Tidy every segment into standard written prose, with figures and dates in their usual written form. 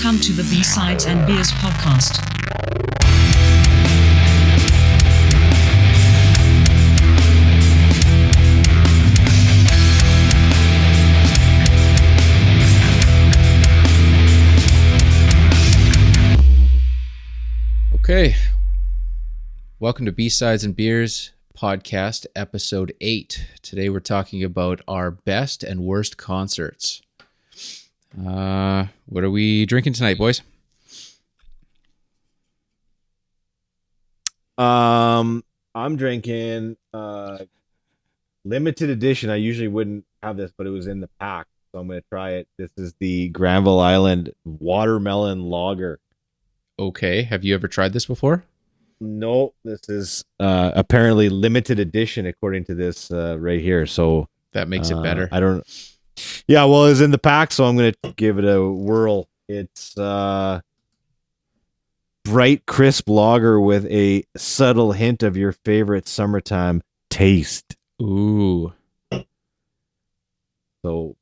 Welcome to the B-Sides and Beers podcast. Okay, welcome to B-Sides and Beers podcast, episode 8. Today we're talking about our best and worst concerts. What are we drinking tonight, boys? I'm drinking limited edition. I usually wouldn't have this, but it was in the pack, so I'm going to try it. This is the Granville Island Watermelon Lager. Okay, have you ever tried this before? No, this is apparently limited edition according to this right here. So That makes it better. I don't. Yeah, well, it's in the pack, so I'm going to give it a whirl. It's bright, crisp lager with a subtle hint of your favorite summertime taste. Ooh. So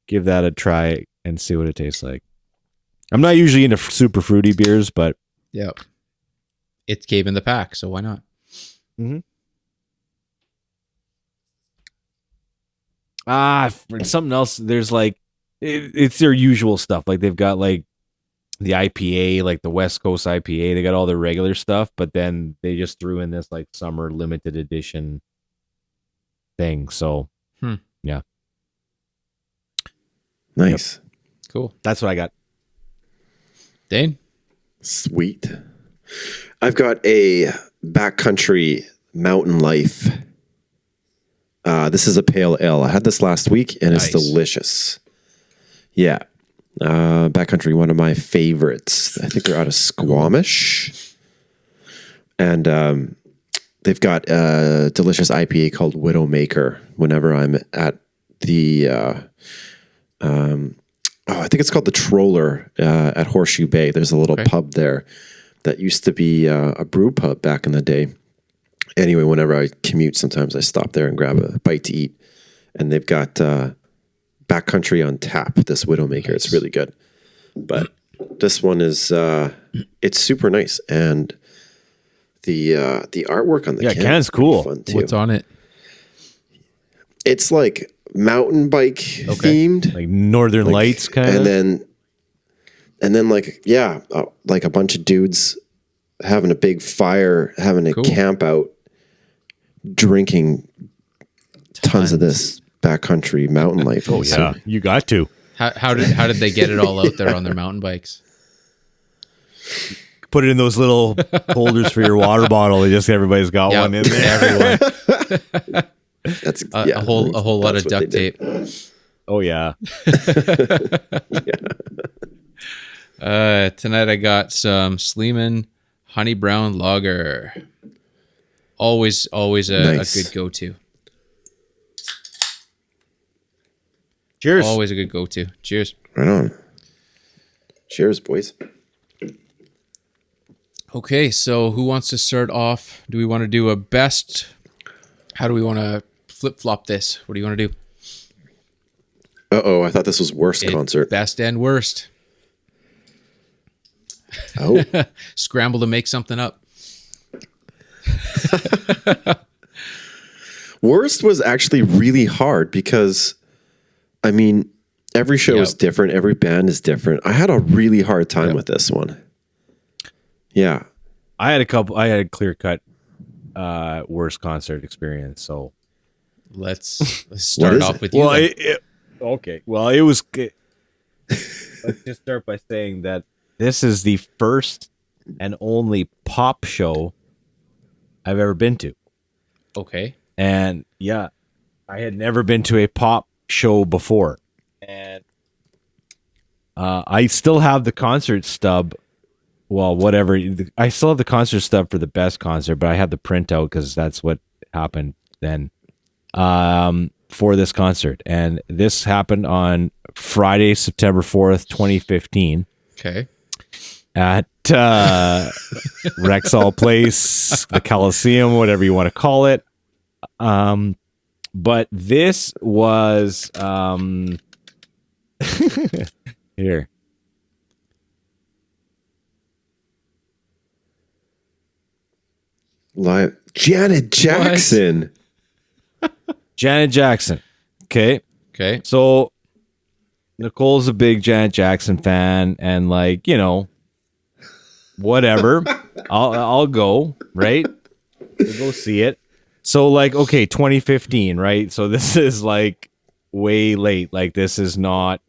give that a try and see what it tastes like. I'm not usually into super fruity beers, but Yep. It came in the pack, so why not? something else. There's like it's their usual stuff. Like they've got like the IPA, like the West Coast IPA. They got all their regular stuff, but then they just threw in this like summer limited edition thing. So yeah, Nice. Cool. that's what I got. Dane? Sweet. I've got a backcountry mountain life. This is a pale ale. I had this last week and it's Nice. delicious. Yeah. Backcountry, one of my favorites. I think they're out of Squamish. And they've got a delicious IPA called Widowmaker. Whenever I'm at the I think it's called the Troller at Horseshoe Bay. There's a little pub there that used to be a brew pub back in the day. Anyway, whenever I commute, sometimes I stop there and grab a bite to eat. And they've got Backcountry on tap, this Widowmaker. Nice. It's really good. But this one is, it's super nice. And the artwork on the can's cool. Fun too. What's on it? It's like mountain bike themed, Like Northern Lights kind of. And then like like a bunch of dudes having a big fire, having a camp out, drinking tons of this backcountry mountain life. Oh yeah, you got to. How did they get it all out there on their mountain bikes? Put it in those little holders for your water bottle. Just everybody's got one in there. Everyone. That's A whole lot of duct tape. Oh yeah. Tonight I got some Sleeman Honey Brown Lager. Always a good go-to. Cheers. Always a good go-to. Cheers. Right on. Cheers, boys. Okay, so who wants to start off? Do we want to do a best? How do we want to flip-flop this? What do you want to do? I thought this was worst concert. Best and worst. Oh. Scramble to make something up. Worst was actually really hard because, I mean, every show is different. Every band is different. I had a really hard time with this one. Yeah. I had a clear cut worst concert experience. So Let's start off with you. Well, okay. Well, it was. Let's just start by saying that this is the first and only pop show I've ever been to. Okay. And yeah, I had never been to a pop show before. And I still have the concert stub. Well, whatever. I still have the concert stub for the best concert, but I have the printout because that's what happened then for this concert. And this happened on Friday, September 4th, 2015. Okay. At Rexall Place, the Coliseum, whatever you want to call it. But this was here. Live. Janet Jackson. Janet Jackson. Okay. Okay. So Nicole's a big Janet Jackson fan, and like, you know, whatever. I'll go, right? We'll go see it. So like, okay, 2015, right? So this is like way late. Like this is not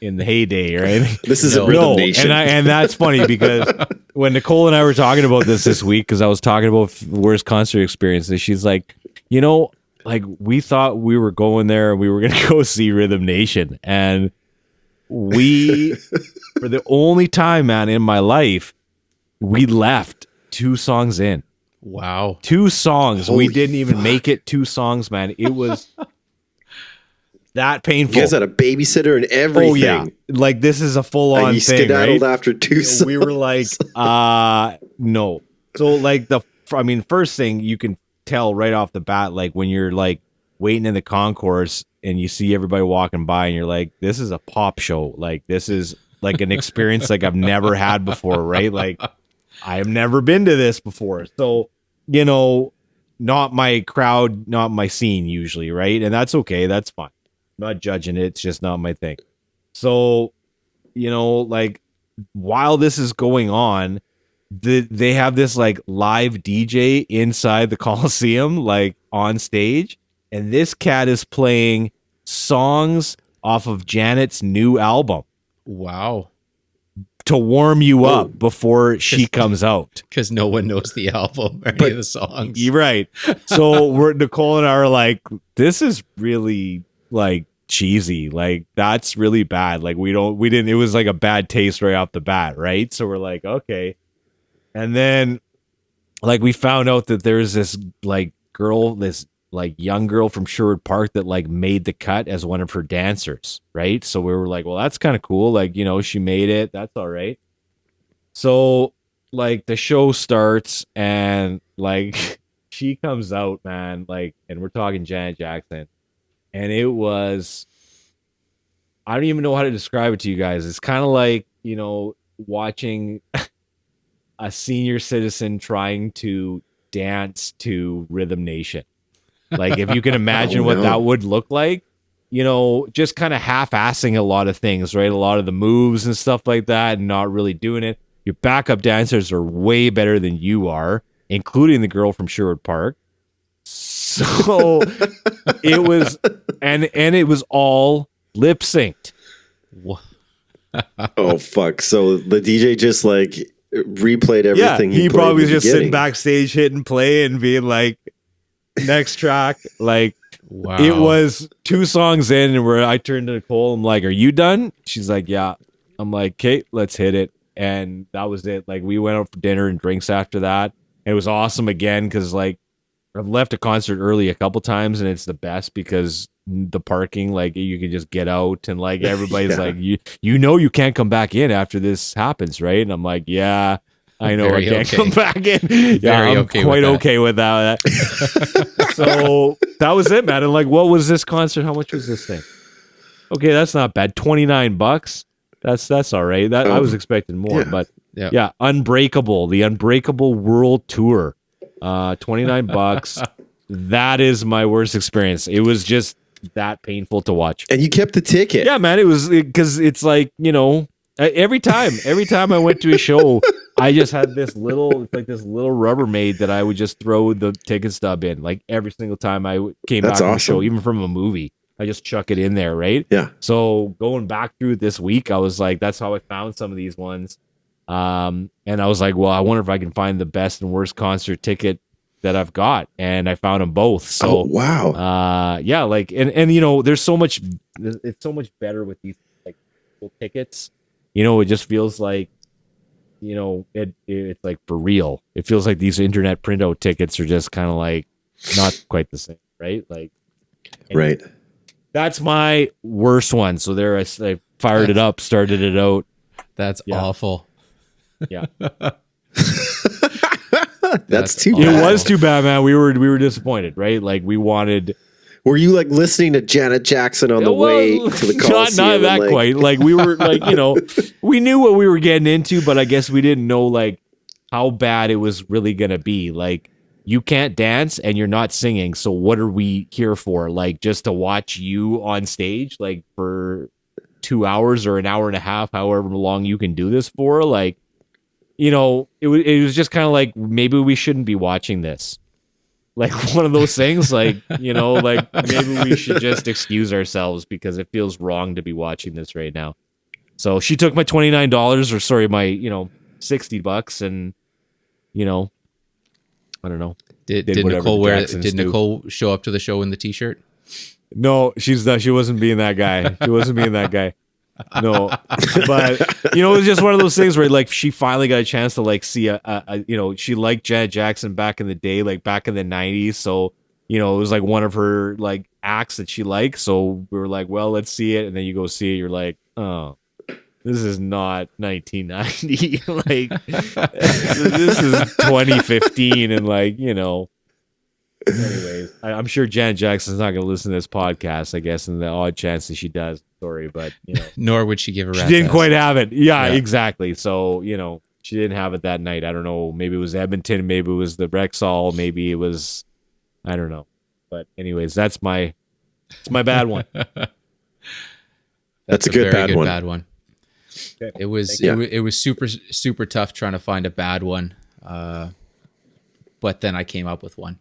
in the heyday or anything. This isn't Rhythm Nation. And that's funny because when Nicole and I were talking about this week, because I was talking about worst concert experiences, she's like, you know, like we thought we were going there and we were going to go see Rhythm Nation. And we, for the only time, man, in my life, we left 2 songs in. Wow. 2 songs. Holy we didn't even fuck. make it 2 songs, man. It was that painful. You guys had a babysitter and everything. Oh yeah, like this is a full on And you thing, skedaddled right? after 2 songs. We were like, no. So like first thing you can tell right off the bat, like when you're like waiting in the concourse and you see everybody walking by and you're like, this is a pop show. Like this is like an experience like I've never had before, right? Like I have never been to this before. So, you know, not my crowd, not my scene usually, right? And that's okay. That's fine. I'm not judging it. It's just not my thing. So, you know, like while this is going on, they have this like live DJ inside the Coliseum, like on stage. And this cat is playing songs off of Janet's new album Wow. to warm you up before she comes out. Because no one knows the album or any of the songs. You're right. So Nicole and I are like, this is really like cheesy. Like that's really bad. Like we didn't, it was like a bad taste right off the bat. Right. So we're like, okay. And then like we found out that there's this like girl, this like young girl from Sherwood Park that like made the cut as one of her dancers. Right. So we were like, well, that's kind of cool. Like, you know, she made it. That's all right. So like the show starts and like she comes out, man, like, and we're talking Janet Jackson. And it was, I don't even know how to describe it to you guys. It's kind of like, you know, watching a senior citizen trying to dance to Rhythm Nation. Like if you can imagine what that would look like, you know, just kind of half-assing a lot of things, right? A lot of the moves and stuff like that and not really doing it. Your backup dancers are way better than you are, including the girl from Sherwood Park. So it was, and it was all lip synced. Oh fuck! So the DJ just like replayed everything. Yeah, he played probably in was the just sitting beginning. backstage hitting play and being like, next track. Like Wow. it was 2 songs in, and where I turned to Nicole, I'm like, "Are you done?" She's like, "Yeah." I'm like, "Okay, let's hit it." And that was it. Like we went out for dinner and drinks after that. And it was awesome again because like I've left a concert early a couple times, and it's the best because the parking, like you can just get out and like everybody's Yeah. like, you know you can't come back in after this happens, right? And I'm like, yeah, I know Very I can't okay. come back in. Yeah, Very I'm okay with quite that. okay with that. So that was it, man. And like, what was this concert? How much was this thing? Okay, that's not bad. $29. That's all right. That I was expecting more, yeah. but Yeah. yeah, Unbreakable, the Unbreakable World Tour. $29. That is my worst experience. It was just that painful to watch. And you kept the ticket. Yeah, man, it was because it's like, you know, every time I went to a show, I just had this little Rubbermaid that I would just throw the ticket stub in. Like every single time I came That's back from a awesome. show, even from a movie, I just chuck it in there, right? Yeah. So going back through this week, I was like, that's how I found some of these ones. And I was like, well, I wonder if I can find the best and worst concert ticket that I've got. And I found them both. So, Oh wow. yeah, like, and you know, it's so much better with these like full tickets. You know, it just feels like, you know, it's like for real. It feels like these internet printout tickets are just kind of like not quite the same, right? Like, Right. that's my worst one. So there, I fired it up, started it out. That's Yeah. awful. Yeah, That's too it bad. was too bad, man. We were disappointed, right? Like we wanted. Were you like listening to Janet Jackson on the Well, way to the Coliseum? not and, that like, quite. Like we were like, you know, we knew what we were getting into, but I guess we didn't know like how bad it was really gonna be. Like you can't dance and you're not singing. So what are we here for? Like, just to watch you on stage, like for 2 hours or an hour and a half, however long you can do this for? Like, you know, it was just kind of like, maybe we shouldn't be watching this. Like one of those things, like, you know, like maybe we should just excuse ourselves because it feels wrong to be watching this right now. So she took my $29, or sorry, my, you know, $60, and, you know, I don't know. Did whatever Nicole show up to the show in the t-shirt? No, she wasn't being that guy. She wasn't being that guy. No, but you know, it was just one of those things where like she finally got a chance to like see a you know, she liked Janet Jackson back in the day, like back in the 90s. So, you know, it was like one of her like acts that she liked. So we were like, well, let's see it. And then you go see it. You're like, oh, this is not 1990. Like this is 2015. And like, you know, anyways, I'm sure Janet Jackson's not going to listen to this podcast, I guess, in the odd chance that she does. Sorry, but, you know. Nor would she give a rat's She didn't ass. quite have it. Yeah, exactly. So, you know, she didn't have it that night. I don't know. Maybe it was Edmonton. Maybe it was the Rexall. Maybe it was, I don't know. But anyways, it's my bad one. That's a very bad one. bad one. Okay. It was you. it was super tough trying to find a bad one. But then I came up with one.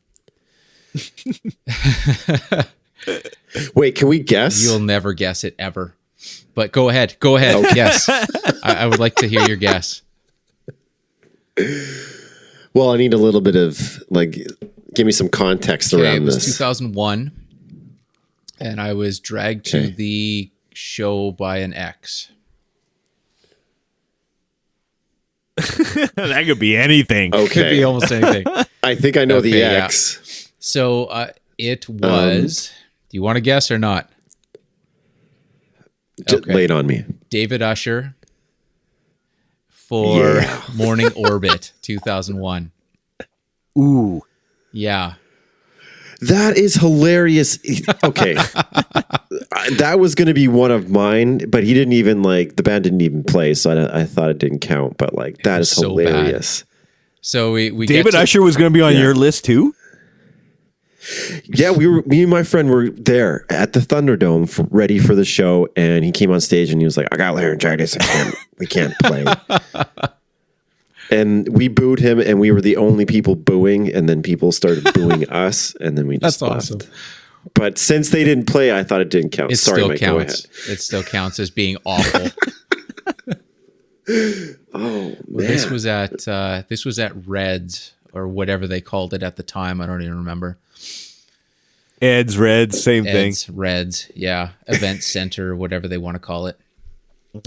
Wait, can we guess? You'll never guess it ever. But go ahead. Yes. I would like to hear your guess. Well, I need a little bit of like, give me some context Okay, around it was this. 2001, and I was dragged to the show by an ex. That could be anything. Okay, Could be almost anything. I think I know the Okay, yeah. X. So it was. Do you want to guess or not? Okay. Lay it on me. David Usher for Yeah. Morning Orbit 2001. Ooh. Yeah. That is hilarious. Okay. That was going to be one of mine, but he didn't even like, the band didn't even play. So I thought it didn't count, but like, that is so bad. hilarious. So we David get to- Usher was going to be on your list too? Yeah, me and my friend were there at the Thunderdome ready for the show, and he came on stage and he was like, I got laryngitis. We can't play. And we booed him, and we were the only people booing, and then people started booing us, and then we just That's left. awesome. But since they didn't play, I thought it didn't count. It Sorry, still Mike, go ahead. counts. It still counts as being awful. Oh, man. This was at Reds or whatever they called it at the time. I don't even remember. Ed's, Reds, same thing. Ed's, Reds, yeah, Event Center, whatever they want to call it.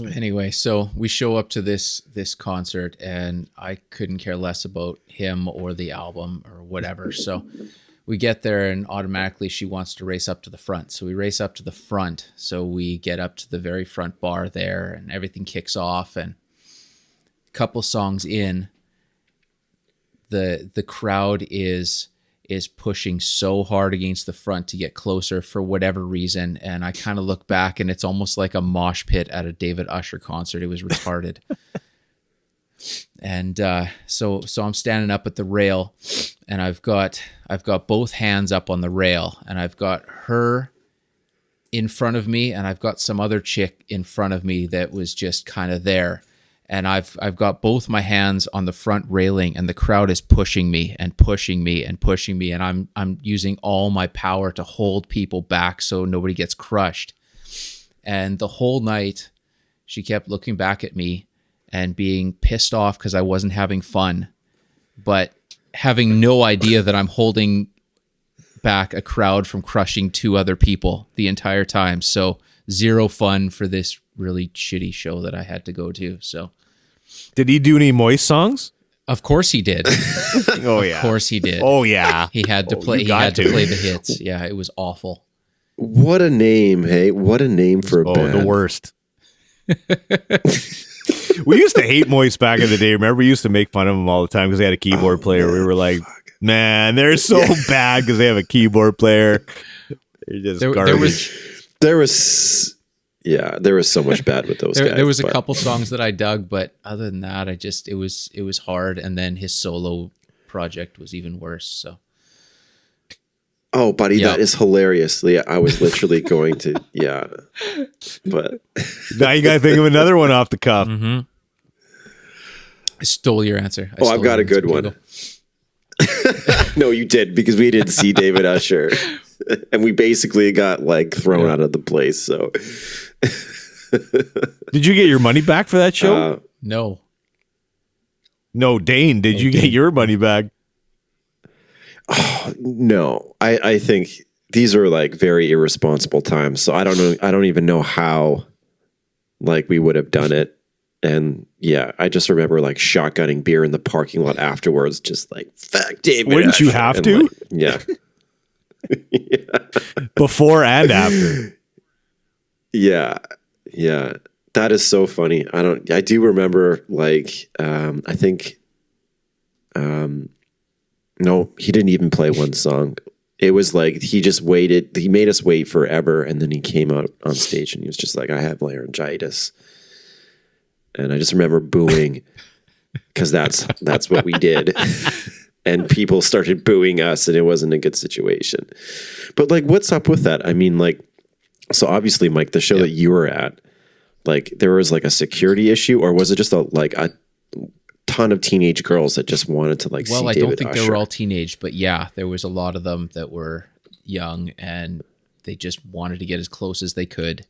Anyway, so we show up to this concert, and I couldn't care less about him or the album or whatever. So we get there, and automatically she wants to race up to the front. So we race up to the front. So we get up to the very front bar there, and everything kicks off. And a couple songs in, the crowd is pushing so hard against the front to get closer for whatever reason. And I kind of look back, and it's almost like a mosh pit at a David Usher concert. It was retarded. And so I'm standing up at the rail, and I've got both hands up on the rail, and I've got her in front of me, and I've got some other chick in front of me that was just kind of there. And I've got both my hands on the front railing, and the crowd is pushing me and pushing me and pushing me, and I'm using all my power to hold people back so nobody gets crushed. And the whole night, she kept looking back at me and being pissed off because I wasn't having fun, but having no idea that I'm holding back a crowd from crushing two other people the entire time. So zero fun for this really shitty show that I had to go to. So Did he do any Moist songs? of course he did. Oh, Of course he did. Oh, yeah. He had to play. you He got had to to. play the hits. Yeah, it was awful. What a name, hey? What a name for a Oh, band. the worst. We used to hate Moist back in the day. Remember, we used to make fun of them all the time because they had a keyboard player. We were like, man, they're so bad because they have a keyboard player. They're just There garbage. There was so much bad with those guys. there was a but- couple songs that I dug, but other than that, it was hard. And then his solo project was even worse. So Oh, buddy, Yep. that is hilarious. Yeah, I was literally going to, yeah. But Now you got to think of another one off the cuff. I stole your answer. oh, I've got a good one. No, you did, because we didn't see David Usher. And we basically got like thrown out of the place. So Did you get your money back for that show? No. No, Dane, did you get your money back? no, I think these are like very irresponsible times. So I don't know. I don't even know how like we would have done it. And yeah, I just remember like shotgunning beer in the parking lot afterwards, just like, fuck David. Wouldn't you Usher. have And, to? like, yeah. Before and after. Yeah. Yeah. That is so funny. I do remember like, I think, no, he didn't even play one song. It was like, he just waited. He made us wait forever. And then he came out on stage and he was just like, I have laryngitis. And I just remember booing because that's what we did. And people started booing us and it wasn't a good situation. But like, what's up with that? I mean, like, so obviously, Mike, the show that you were at, like there was like a security issue, or was it just a ton of teenage girls that just wanted to like see Well, I David don't think Usher? they were all teenage, but yeah, there was a lot of them that were young and they just wanted to get as close as they could.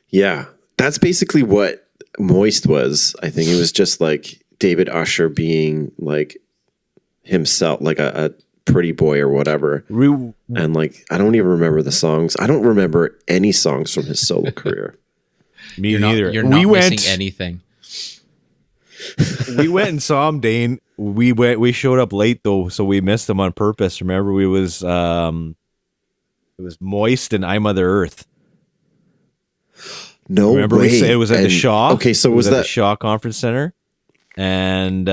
Yeah, that's basically what Moist was. I think it was just like David Usher being like himself, like a pretty boy or whatever. And like, I don't even remember the songs. I don't remember any songs from his solo career. Me neither. You're not missing anything. We went and saw him, Dane. We showed up late though, so we missed him on purpose. Remember, it was Moist and I Mother Earth. No Remember way. it was at the And- Shaw. Okay, so It was at that the Shaw Conference Center? And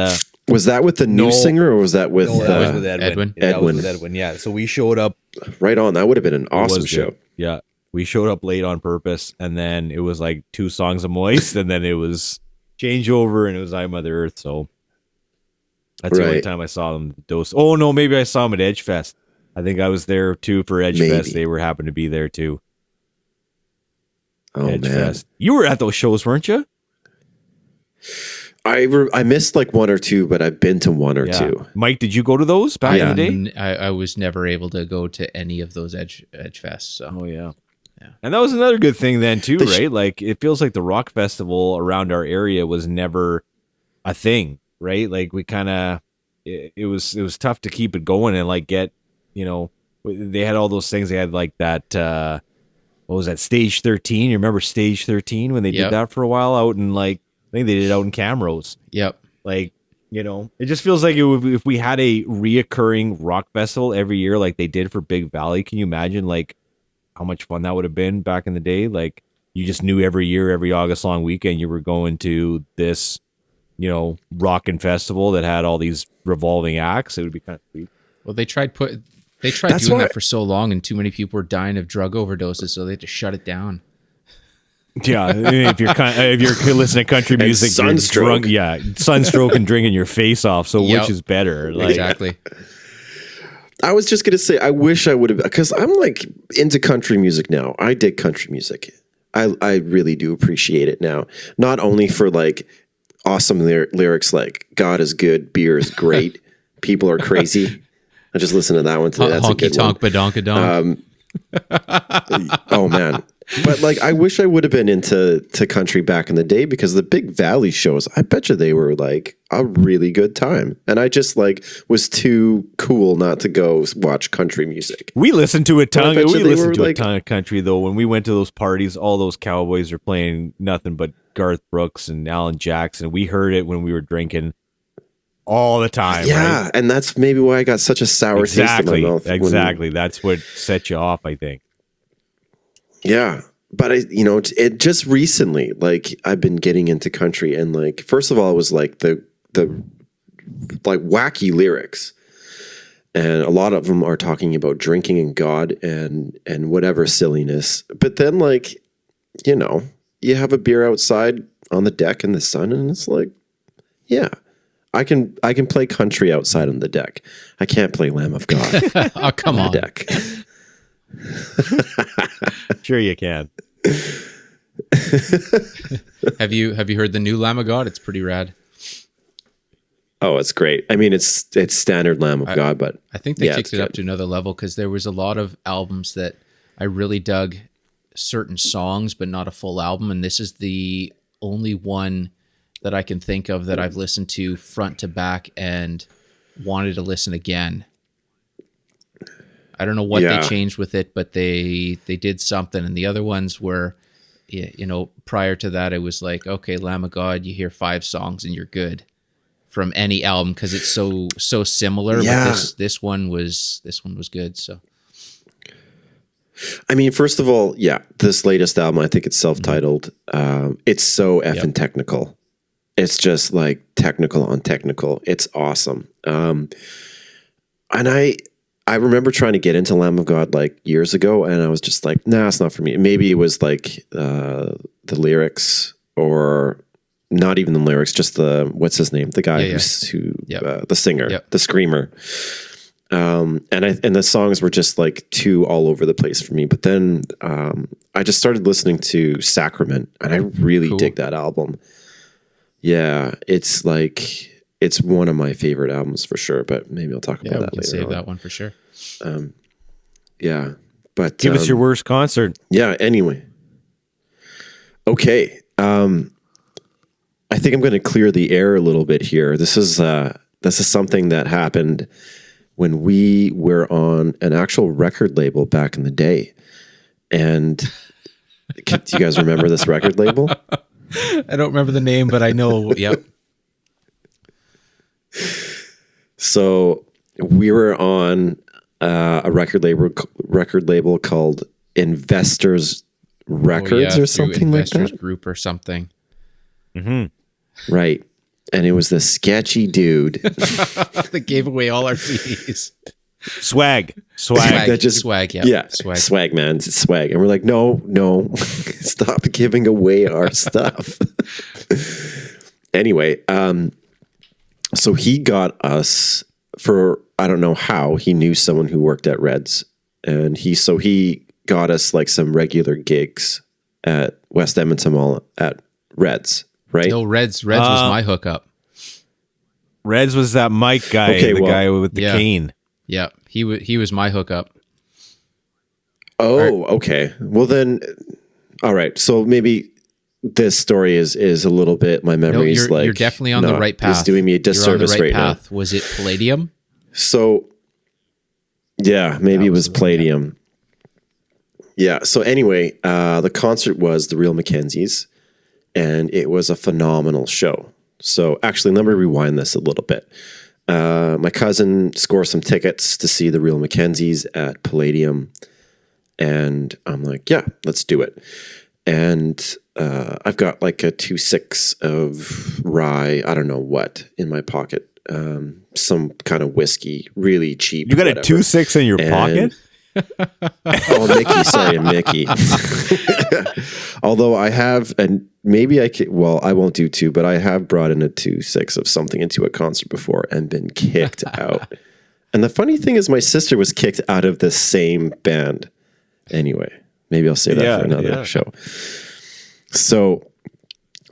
was that with the new No. singer, or was that with, that was with Edwin. Edwin. Yeah, that was Edwin. with Edwin. Yeah. So we showed up. right on? That would have been an awesome was show. good. Yeah. We showed up late on purpose, and then it was like 2 songs of Moist, and then it was Changeover, and it was I Mother Earth. So that's the only Right. time I saw them. Oh no, maybe I saw them at Edge Fest. I think I was there too for Edge Maybe. Fest. They were happened to be there too. Oh Edge man, Fest. You were at those shows, weren't you? I missed like one or two, but I've been to one or two. Mike, did you go to those back in the day? I was never able to go to any of those Edge Fests. So Oh yeah. And that was another good thing then too, They sh- right? Like it feels like the rock festival around our area was never a thing, right? Like we kind of it was tough to keep it going and like get, they had all those things. They had like that what was that, Stage 13? You remember Stage 13 when they Yep. did that for a while out in like, I think they did it out in Camrose. Yep. Like, it just feels like if we had a reoccurring rock festival every year like they did for Big Valley, can you imagine like how much fun that would have been back in the day? Like you just knew every year, every August long weekend, you were going to this, rockin' festival that had all these revolving acts. It would be kind of sweet. Well, they tried That's doing why- that for so long, and too many people were dying of drug overdoses, so they had to shut it down. Yeah, if you're listening to country And music, you're sunstroke. drunk, sunstroke and drinking your face off. So Yep. which is better? Like, Exactly. I was just gonna say, I wish I would have, because I'm like into country music now. I dig country music. I really do appreciate it now. Not only for like awesome lyrics like "God is good, beer is great, people are crazy." I just listened to that one today. That's a Honky good tonk, one. badonkadonk. Oh man. But like, I wish I would have been into country back in the day, because the Big Valley shows, I bet you they were like a really good time. And I just like was too cool not to go watch country music. we listened to a ton. bet you We they listened were to a like- ton of country though. When we went to those parties, all those cowboys are playing nothing but Garth Brooks and Alan Jackson. We heard it when we were drinking all the time. Yeah. right? And that's maybe why I got such a sour taste in Exactly. my mouth. when- Exactly. That's what set you off, I think. Yeah. But it just recently, like I've been getting into country, and like, first of all, it was like the like wacky lyrics. And a lot of them are talking about drinking and God and whatever silliness. But then like, you have a beer outside on the deck in the sun, and it's like, Yeah. I can play country outside on the deck. I can't play Lamb of God Oh, come on on. the deck. Sure you can. Have you heard the new Lamb of God? It's pretty rad. Oh, it's great. I mean, it's standard Lamb of God, but I think they yeah, kicked it's it up good. to another level because there was a lot of albums that I really dug certain songs, but not a full album. And this is the only one that I can think of that I've listened to front to back and wanted to listen again. I don't know what they Yeah. changed with it, but they did something. And the other ones were, you know, prior to that, it was like, okay, Lamb of God, you hear 5 songs and you're good from any album because it's so similar. Yeah. But this one was good. So I mean, first of all, yeah, this latest album, I think it's self-titled. It's so effing technical. It's just like technical on technical. It's awesome. And I remember trying to get into Lamb of God like years ago, and I was just like, nah, it's not for me. Maybe it was like the lyrics, or not even the lyrics, just what's his name? The guy who the singer, the screamer. And the songs were just like too all over the place for me. But then I just started listening to Sacrament, and I really dig that album. Yeah, it's one of my favorite albums for sure. But maybe I'll talk about that we can later. save on. that one for sure. Yeah, but Give us your worst concert. Yeah. Anyway, okay. I think I'm going to clear the air a little bit here. This is something that happened when we were on an actual record label back in the day. And do you guys remember this record label? I don't remember the name, but I know. Yep. So we were on a record label called Investors Records or something like Investors that. Group or something. Right. And it was this sketchy dude That gave away all our CDs. Swag. that just swag. swag, man. It's swag. And we're like, no, stop giving away our stuff. Anyway, so he got us for, I don't know how, he knew someone who worked at Reds, and he got us like some regular gigs at West Edmonton Mall at Reds, right? No, Reds was my hookup. Reds was that Mike guy, Okay, the well, guy with the cane. Yeah, he was my hookup. Oh, okay. Well then, all right. So maybe this story is a little bit, my No, memory is like, you're definitely on the right path. It's doing me a disservice You're on the right right path. Was it Palladium? now. So yeah, maybe it was Palladium. Yeah. So anyway, the concert was the Real Mackenzies, and it was a phenomenal show. So actually, let me rewind this a little bit. My cousin scored some tickets to see the Real Mackenzies at Palladium, and I'm like, yeah, let's do it. And I've got like a 2.6 of rye, I don't know what, in my pocket. Some kind of whiskey, really cheap. You got whatever. a 2.6 in your pocket? Oh, Mickey, sorry, Mickey. Although I have, and maybe I could, well, I won't do 2, but I have brought in a 2.6 of something into a concert before and been kicked out. And the funny thing is, my sister was kicked out of the same band. Anyway, maybe I'll say that for another show. So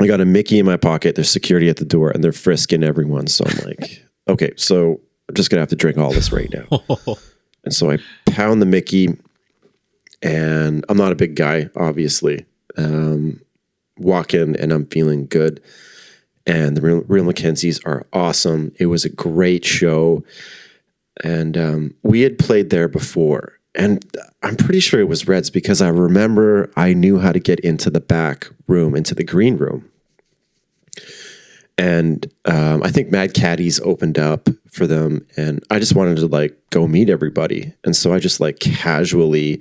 I got a Mickey in my pocket. There's security at the door, and they're frisking everyone. So I'm like, okay, so I'm just gonna have to drink all this right now. And so I pound the Mickey, and I'm not a big guy, obviously. Walk in, and I'm feeling good. And the Real Mackenzies are awesome. It was a great show. And we had played there before. And I'm pretty sure it was Reds because I remember I knew how to get into the back room, into the green room. And I think Mad Caddies opened up for them, and I just wanted to like go meet everybody. And so I just like casually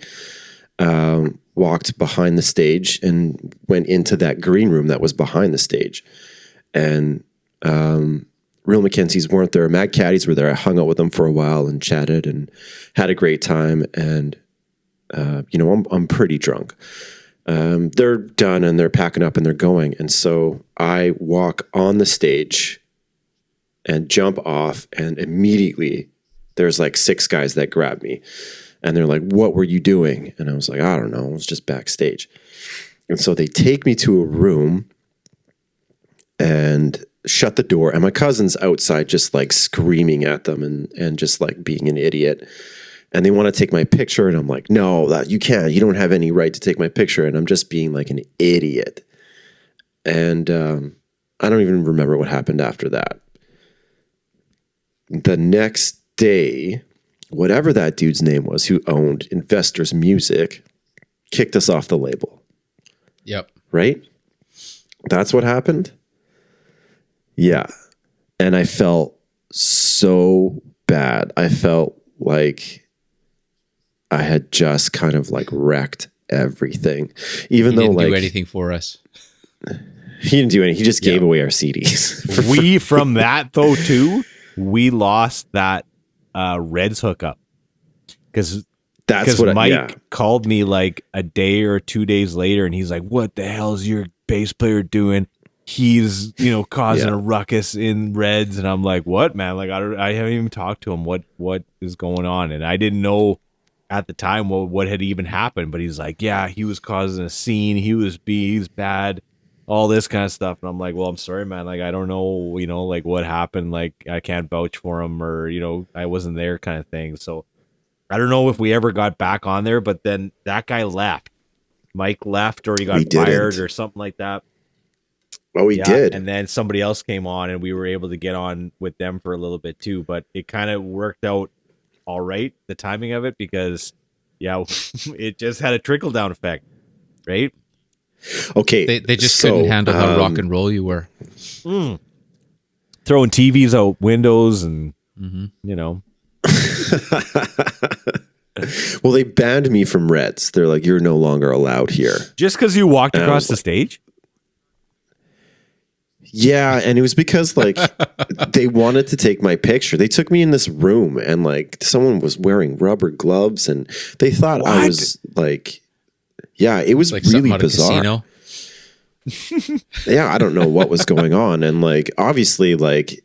walked behind the stage and went into that green room that was behind the stage. And Real Mackenzies weren't there. Mad Caddies were there. I hung out with them for a while and chatted and had a great time. And I'm pretty drunk. They're done and they're packing up and they're going. And so I walk on the stage and jump off, and immediately there's like 6 guys that grab me. And they're like, "What were you doing?" And I was like, "I don't know. I was just backstage." And so they take me to a room and shut the door. And my cousin's outside just like screaming at them and just like being an idiot. And they want to take my picture. And I'm like, "No, that you can't. You don't have any right to take my picture." And I'm just being like an idiot. And I don't even remember what happened after that. The next day, whatever that dude's name was who owned Investors Music kicked us off the label. Yep. Right? That's what happened? Yeah. And I felt so bad. I felt like I had just kind of like wrecked everything. Even He though didn't like do anything for us. he didn't do anything. He just gave away our CDs. We from that though too, we lost that Reds hookup because That's what Mike called me like a day or 2 days later, and he's like, "What the hell is your bass player doing? He's causing a ruckus in Reds." And I'm like, "What, man? Like I haven't even talked to him. What is going on?" And I didn't know at the time what had even happened, but he's like, "Yeah, he was causing a scene. He's bad." All this kind of stuff. And I'm like, "Well, I'm sorry, man. Like, I don't know, like what happened. Like, I can't vouch for him, or, I wasn't there," kind of thing. So I don't know if we ever got back on there, but then that guy left. Mike left, or he got fired or something like that. Oh, he did. And then somebody else came on, and we were able to get on with them for a little bit too. But it kind of worked out all right, the timing of it, because it just had a trickle down effect, right? Okay. They just couldn't handle how rock and roll you were. Throwing TVs out windows and, Well, they banned me from Reds. They're like, "You're no longer allowed here." Just because you walked across the stage? Yeah, and it was because like they wanted to take my picture. They took me in this room and like someone was wearing rubber gloves and they thought I was like, yeah, it was Like really something out of bizarre. Casino. Yeah, I don't know what was going on. And like obviously like,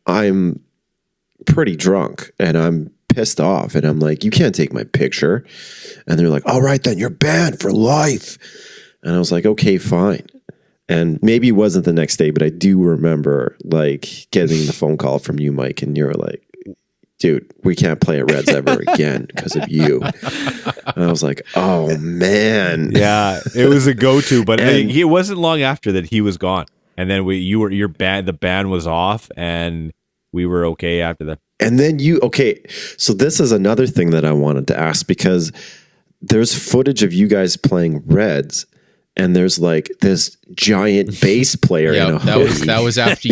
I'm pretty drunk and I'm pissed off and I'm like, "You can't take my picture." And they're like, "All right, then you're banned for life." And I was like, "Okay, fine." And maybe it wasn't the next day, but I do remember like getting the phone call from you, Mike, and you're like, "Dude, we can't play at Reds ever again because of you." And I was like, "Oh man." Yeah, it was a go-to, but And- it wasn't long after that he was gone. And then the band was off, and we were okay after that. And then so this is another thing that I wanted to ask because there's footage of you guys playing Reds and there's like this giant bass player in Yeah, a hoodie. that was after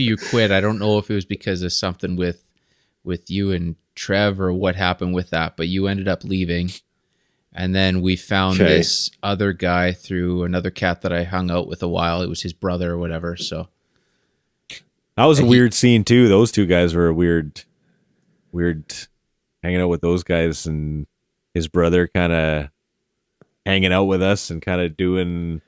you quit. I don't know if it was because of something with you and Trev or what happened with that, but you ended up leaving. And then we found this other guy through another cat that I hung out with a while. It was his brother or whatever. So That was a weird scene too. Those two guys were weird hanging out with those guys, and his brother kind of hanging out with us and kind of doing,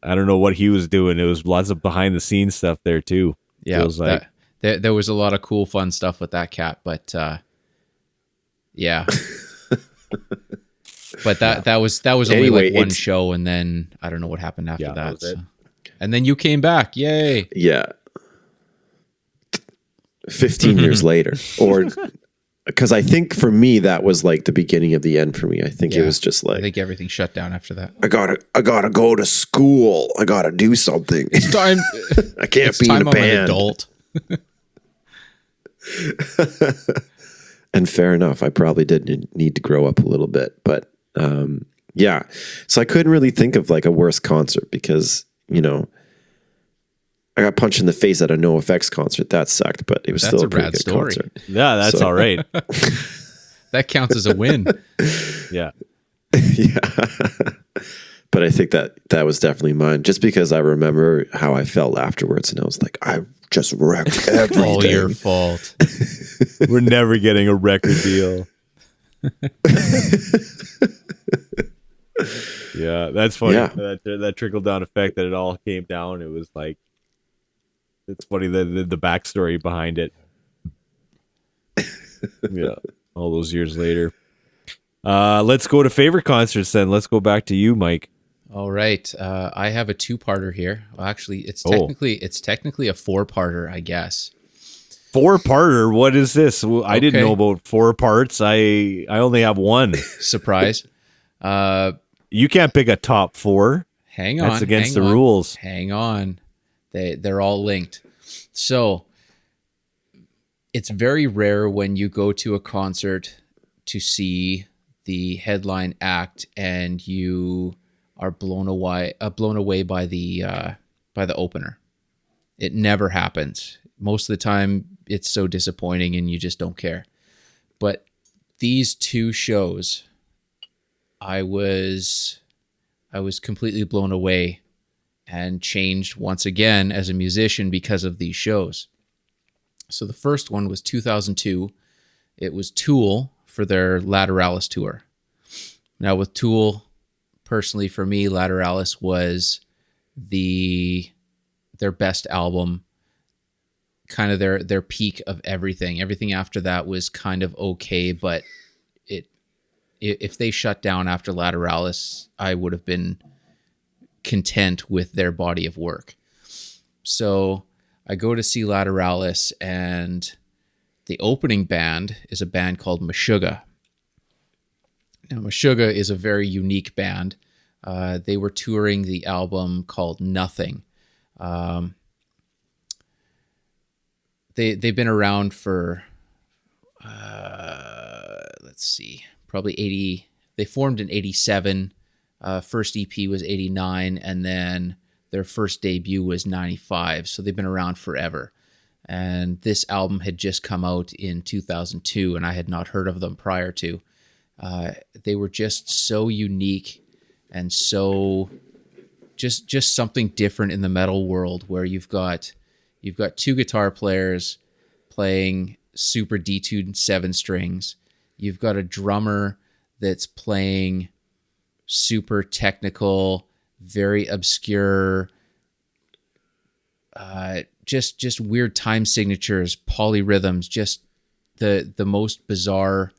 I don't know what he was doing. It was lots of behind the scenes stuff there too. yeah, Feels like. there was a lot of cool, fun stuff with that cat. But yeah, but that was only Anyway, like one it's- show, and then I don't know what happened after Yeah, that. that was it. So. And then you came back, yay! Yeah. 15 years later. Or because I think for me that was like the beginning of the end for me. I think it Yeah. was just I like think everything shut down after that. I gotta go to school. I gotta do something. It's time. I can't It's be in time a I'm an band. adult. And fair enough. I probably did need to grow up a little bit, but yeah. So I couldn't really think of like a worse concert because I got punched in the face at a NoFX concert. That sucked, but it was That's still a a pretty rad good story. concert. Yeah, that's So- all right. That counts as a win. Yeah. Yeah. But I think that was definitely mine just because I remember how I felt afterwards and I was like, I just wrecked everything. All your fault. We're never getting a record deal. Yeah, that's funny. Yeah. That trickle down effect that it all came down. It was like It's funny the backstory behind it. Yeah, all those years later. Let's go to favorite concerts then. Let's go back to you, Mike. All right. I have a two-parter here. Well, actually, it's Oh. technically a four-parter, I guess. Four-parter. What is this? Well, I didn't Okay. know about four parts. I only have one. Surprise. You can't pick a top four. Hang on. That's against hang the on, rules. Hang on. They're all linked. So it's very rare when you go to a concert to see the headline act and you are blown away by the opener. It never happens. Most of the time it's so disappointing and you just don't care. But these two shows, I was completely blown away and changed once again as a musician because of these shows. So the first one was 2002. It was Tool for their Lateralis tour. Now with Tool, personally for me, Lateralis was their best album, kind of their peak of everything. Everything after that was kind of okay, but if they shut down after Lateralis, I would have been content with their body of work. So I go to see Lateralis, and the opening band is a band called Meshuggah. Now, Meshuggah is a very unique band. They were touring the album called Nothing. They've been around for, let's see, probably 80. They formed in 87. First EP was 89, and then their first debut was 95. So they've been around forever. And this album had just come out in 2002, and I had not heard of them prior to. They were just so unique and so just something different in the metal world, where you've got two guitar players playing super detuned 7 strings. You've got a drummer that's playing super technical, very obscure, just weird time signatures, polyrhythms, just the most bizarre.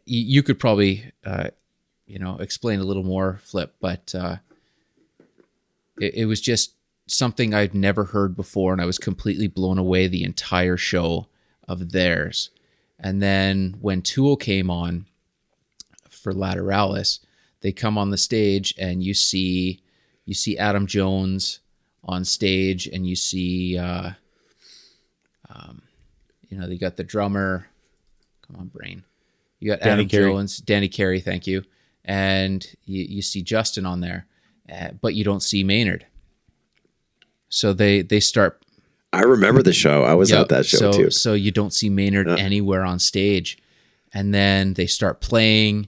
You could probably explain a little more, Flip, but it was just something I'd never heard before, and I was completely blown away the entire show of theirs. And then when Tool came on for Lateralis, they come on the stage, and you see Adam Jones on stage, and you see they got the drummer. Come on, brain. You got Adam Jones, Danny Carey, thank you, and you see Justin on there, but you don't see Maynard. So they start. I remember the show. I was at that show too. So you don't see Maynard anywhere on stage, and then they start playing,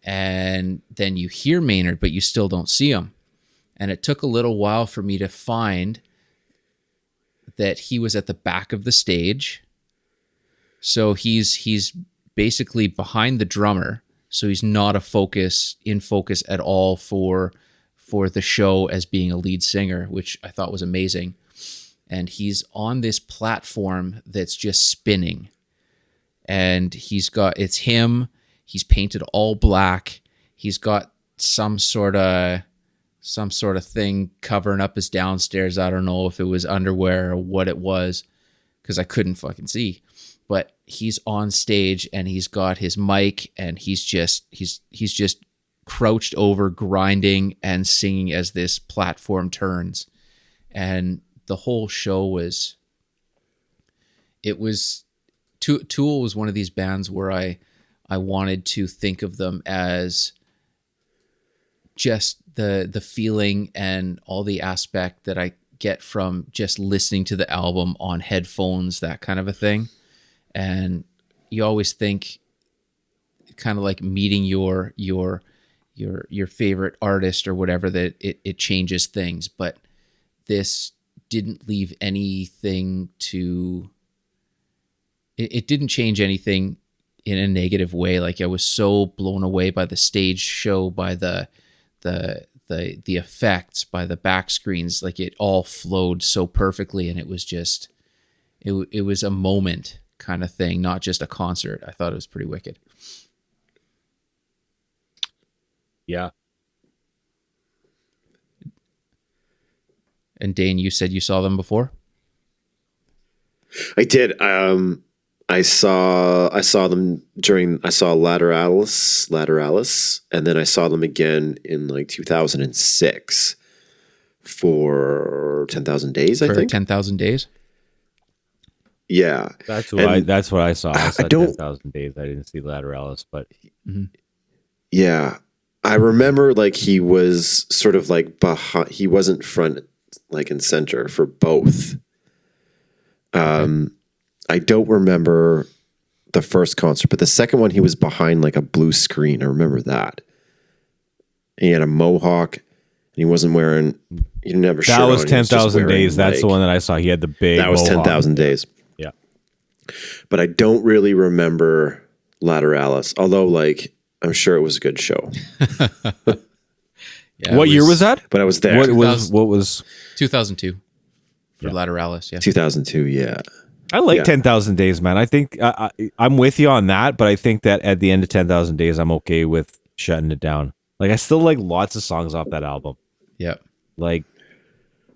and then you hear Maynard, but you still don't see him. And it took a little while for me to find that he was at the back of the stage. So he's basically behind the drummer. So he's not in focus at all for the show as being a lead singer, which I thought was amazing. And he's on this platform that's just spinning. And it's him. He's painted all black. He's got some sort of thing covering up his downstairs. I don't know if it was underwear or what it was, because I couldn't fucking see. But he's on stage, and he's got his mic, and he's just crouched over, grinding and singing as this platform turns. And the whole show was Tool was one of these bands where I wanted to think of them as just the feeling and all the aspect that I get from just listening to the album on headphones, that kind of a thing. And you always think kind of like meeting your favorite artist or whatever, that it changes things, but this didn't leave anything to it didn't change anything in a negative way. Like, I was so blown away by the stage show, by the the effects, by the back screens. Like it all flowed so perfectly, and it was just it was a moment kind of thing, not just a concert. I thought it was pretty wicked. Yeah. And Dane, you said you saw them before? I did. I saw them during. I saw Lateralis, and then I saw them again in like 2006 for 10,000 Days. I For think 10,000 Days? Yeah, That's And what I saw. I saw don't- 10,000 Days. I didn't see Lateralis, but yeah. I remember like he was sort of like behind. He wasn't front, like in center for both. I don't remember the first concert, but the second one he was behind like a blue screen. I remember that. And he had a mohawk, and he wasn't wearing. He didn't have a shirt that was on, he just 10,000 wearing, Days. That's the like- one that I saw. He had the big. That was mohawk. 10,000 Days. Yeah. But I don't really remember Lateralis, although like I'm sure it was a good show. Yeah, What it year was that? But I was there. What was? 2002 for Yeah. Lateralis, yeah. 2002, yeah. I like Yeah. 10,000 Days, man. I think I'm with you on that, but I think that at the end of 10,000 Days, I'm okay with shutting it down. Like I still like lots of songs off that album. Yeah. Like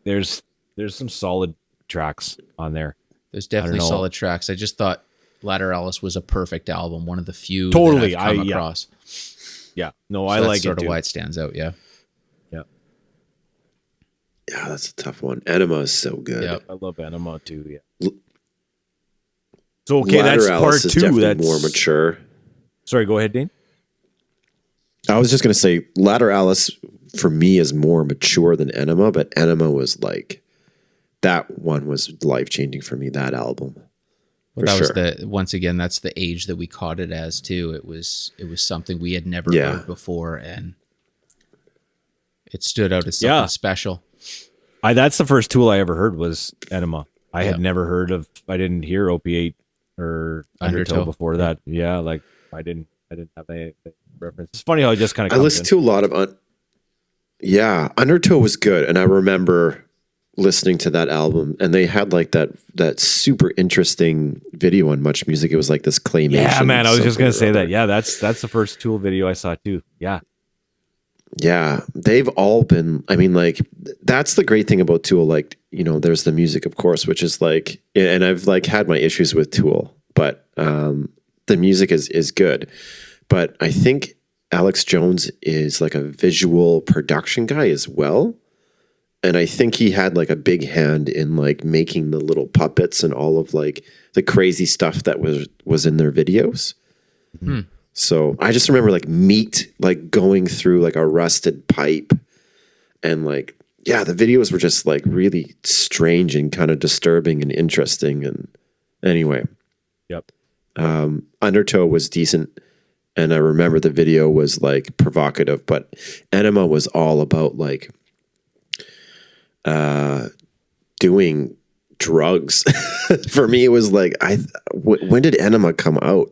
there's some solid tracks on there. There's definitely know. solid tracks. I just thought Lateralis was a perfect album, one of the few Totally, that I've come yeah. across. Yeah. No, So I that's like sort it of too. why it stands out, yeah. Yeah. Yeah, that's a tough one. Enema is so good. Yep. I love Anima too. Yeah. So okay, that's Lateralis part is two. definitely That's more mature. Sorry, go ahead, Dane. I was just going to say Lateralis for me is more mature than Enema, but Enema was like, that one was life-changing for me, that album. Well, For that sure. was once again, that's the age that we caught it as too. It was something we had never Yeah. heard before, and it stood out as something Yeah. special. That's the first Tool I ever heard was Enema. I Yeah. had never heard of. I didn't hear Opiate or Undertow Undertow. before that. Yeah, like I didn't have any reference. It's funny how it just kind I of. listened to a lot of Undertow was good, and I remember listening to that album, and they had like that super interesting video on Much Music. It was like this claymation. Yeah, man. I was just something gonna or say other. that. Yeah, that's the first Tool video I saw too. Yeah, Yeah, they've all been. I mean, like that's the great thing about Tool. Like, you know, there's the music, of course, which is like, and I've like had my issues with Tool, but the music is good. But I think Alex Jones is like a visual production guy as well, and I think he had like a big hand in like making the little puppets and all of like the crazy stuff that was in their videos. So I just remember like Meat, like going through like a rusted pipe, and like, yeah, the videos were just like really strange and kind of disturbing and interesting. And anyway, yep. Undertow was decent, and I remember the video was like provocative, but Enema was all about like doing drugs. For me, it was like, when did Enema come out?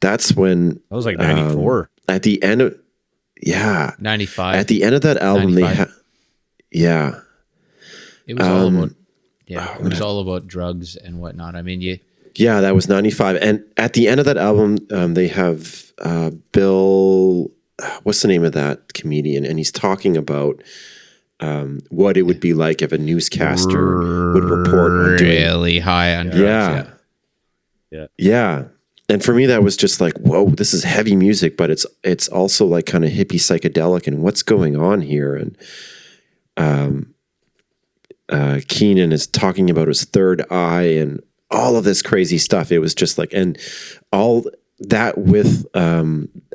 That's when That was like 94. at the end of 95. at the end of that album 95. yeah, It was all about it was all about drugs and whatnot. I mean, yeah, that was 95, and at the end of that album they have Bill, what's the name of that comedian, and he's talking about what it would be like if a newscaster would report on doing really high on drugs. Yeah. And for me, that was just like, whoa, this is heavy music, but it's also like kind of hippie psychedelic, and what's going on here? And Keenan is talking about his third eye and all of this crazy stuff. It was just like, and all that with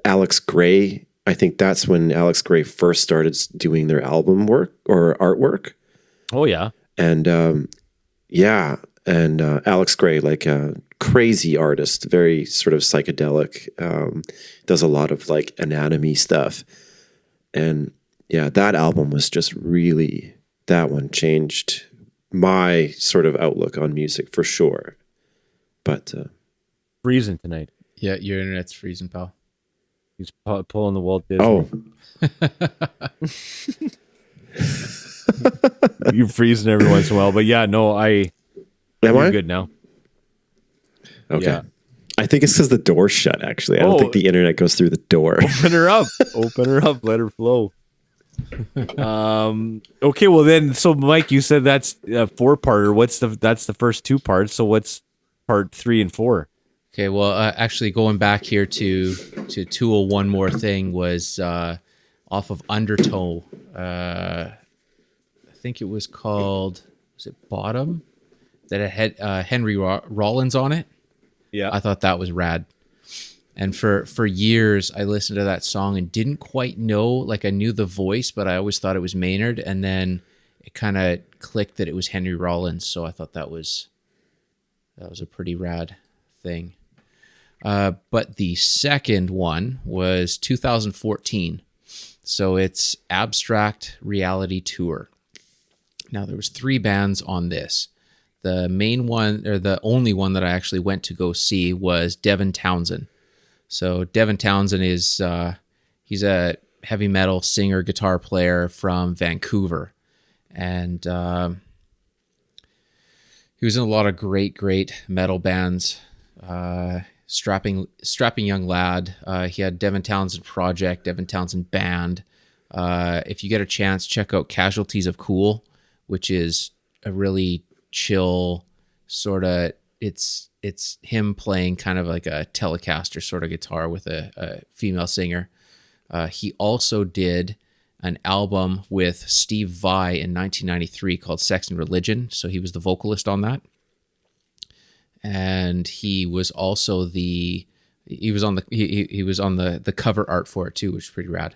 Alex Gray. I think that's when Alex Gray first started doing their album work or artwork. Oh yeah. And Alex Gray, like a crazy artist, very sort of psychedelic, does a lot of like anatomy stuff. And yeah, that album was just really, that one changed my sort of outlook on music for sure. But Freezing tonight. Yeah, your internet's freezing, pal. He's pulling the Walt Disney. Oh, You're freezing every once in a while, but yeah, no, am you're I good now. Okay. Yeah. I think it's because the door's shut. Actually, I don't Oh. think the internet goes through the door. Open her up. Open her up. Let her flow. Okay, well then, so Mike, you said that's a 4-parter. That's the first 2 parts. So what's part 3 and 4? Okay, well, actually, going back here to Tool, one more thing was off of Undertow. I think it was called, was it Bottom? That it had Henry Rollins on it. Yeah. I thought that was rad. And for years, I listened to that song and didn't quite know, like I knew the voice, but I always thought it was Maynard. And then it kind of clicked that it was Henry Rollins. So I thought that was a pretty rad thing. But the second one was 2014. So it's Abstract Reality Tour. Now there was 3 bands on this. The main one, or the only one that I actually went to go see, was Devin Townsend. So Devin Townsend is he's a heavy metal singer, guitar player from Vancouver, and he was in a lot of great metal bands. Strapping young lad. He had Devin Townsend Project, Devin Townsend Band. If you get a chance, check out Casualties of Cool, which is a really chill sort of. It's him playing kind of like a Telecaster sort of guitar with a female singer. He also did an album with Steve Vai in 1993 called Sex and Religion. So he was the vocalist on that. And he was also he was on the cover art for it too, which is pretty rad.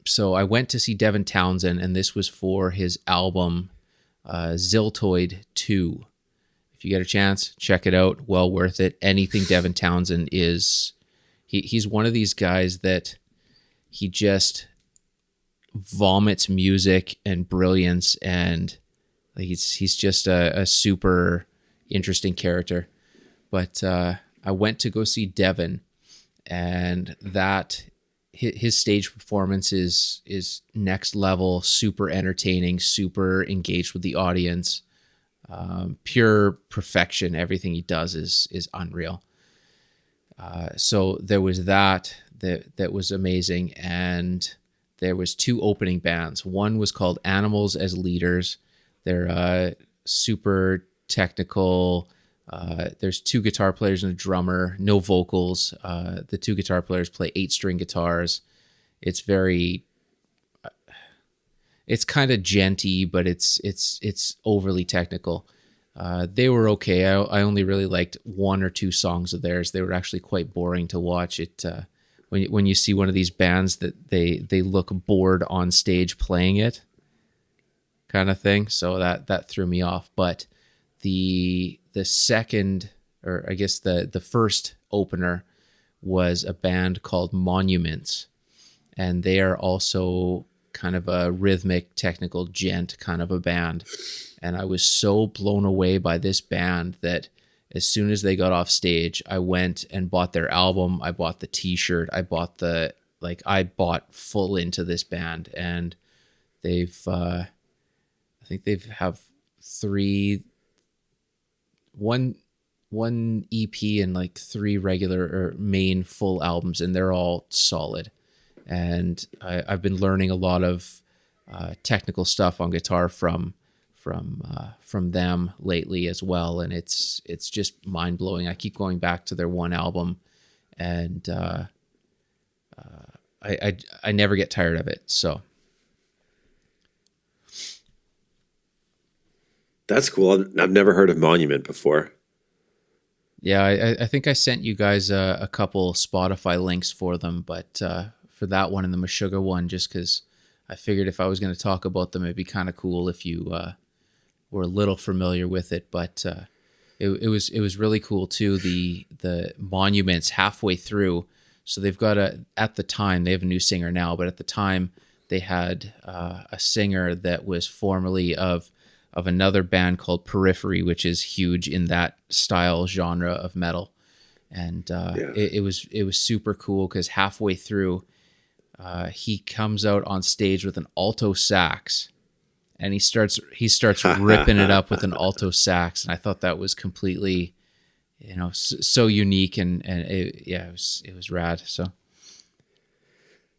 So I went to see Devin Townsend, and this was for his album Ziltoid 2. If you get a chance, check it out. Well worth it. Anything Devin Townsend is, he's one of these guys that he just vomits music and brilliance, and he's just a super interesting character. But I went to go see Devin, and that his stage performance is next level, super entertaining, super engaged with the audience, pure perfection. Everything he does is unreal. So there was that was amazing, and there was 2 opening bands. One was called Animals as Leaders. They're super technical. There's 2 guitar players and a drummer, no vocals. The 2 guitar players play 8-string guitars. It's very, it's kind of genty, but it's overly technical. They were okay. I only really liked 1 or 2 songs of theirs. They were actually quite boring to watch. When you see one of these bands that they look bored on stage playing it, kind of thing. So that threw me off. But the second, or I guess the first opener, was a band called Monuments, and they are also kind of a rhythmic, technical gent kind of a band. And I was so blown away by this band that as soon as they got off stage, I went and bought their album. I bought the t-shirt. I bought I bought full into this band, and they've, I think they've have 1 EP and like 3 regular or main full albums, and they're all solid. And I've been learning a lot of technical stuff on guitar from them lately as well, and it's just mind blowing. I keep going back to their 1 album, and I never get tired of it. So That's cool. I've never heard of Monument before. yeah, I think I sent you guys a couple Spotify links for them, but for that one and the Meshuggah one, just because I figured if I was going to talk about them, it'd be kind of cool if you were a little familiar with it. But it was really cool too. The Monuments halfway through, so they've got at the time they have a new singer now, but at the time they had a singer that was formerly of another band called Periphery, which is huge in that style genre of metal. and it was super cool because halfway through, he comes out on stage with an alto sax, and he starts ripping it up with an alto sax, and I thought that was completely, so unique, and it was rad. So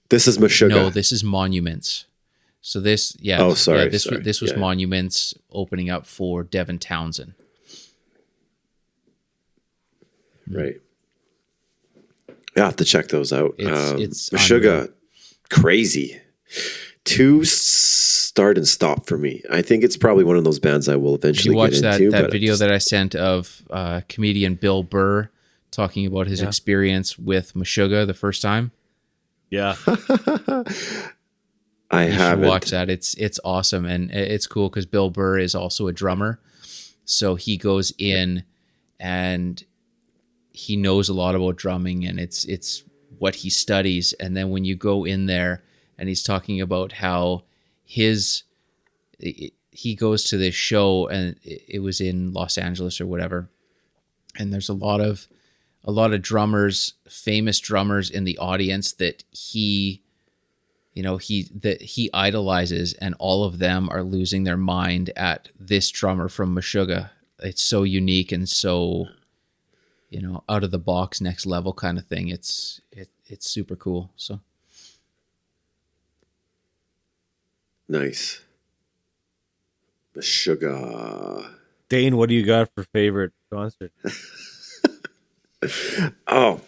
This is Meshuggah. no, this is Monuments. So this, Oh, sorry, this sorry. this was Yeah. Monuments opening up for Devin Townsend. Right. Yeah, I have to check those out. It's Meshuggah, crazy. Two start and stop for me. I think it's probably one of those bands I will Did eventually you watch get that into. that but video it's- that I sent of comedian Bill Burr talking about his experience with Meshuggah the first time? Yeah. I You should haven't. watch that. It's awesome, and it's cool because Bill Burr is also a drummer, so he goes in and he knows a lot about drumming, and it's what he studies. And then when you go in there, and he's talking about how he goes to this show, and it was in Los Angeles or whatever, and there's a lot of drummers, famous drummers in the audience that he idolizes, and all of them are losing their mind at this drummer from Meshuggah. It's so unique and so, out of the box, next level kind of thing. It's super cool. So Nice. Meshuggah. Dane, what do you got for favorite concert? Oh,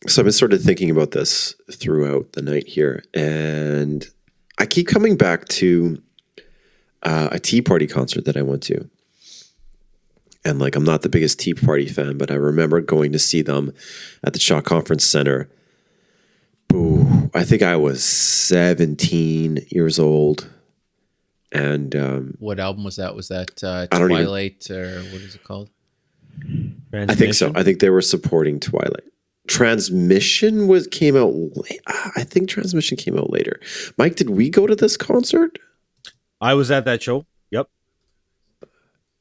so I've been sort of thinking about this throughout the night here, and I keep coming back to a Tea Party concert that I went to. And I'm not the biggest Tea Party fan, but I remember going to see them at the Shaw Conference Center. Ooh, I think I was 17 years old. And what album was that? Was that I don't even- Twilight, or what is it called? I think so. I think they were supporting Twilight. Transmission came out late. I think Transmission came out later. Mike, did we go to this concert? I was at that show. Yep.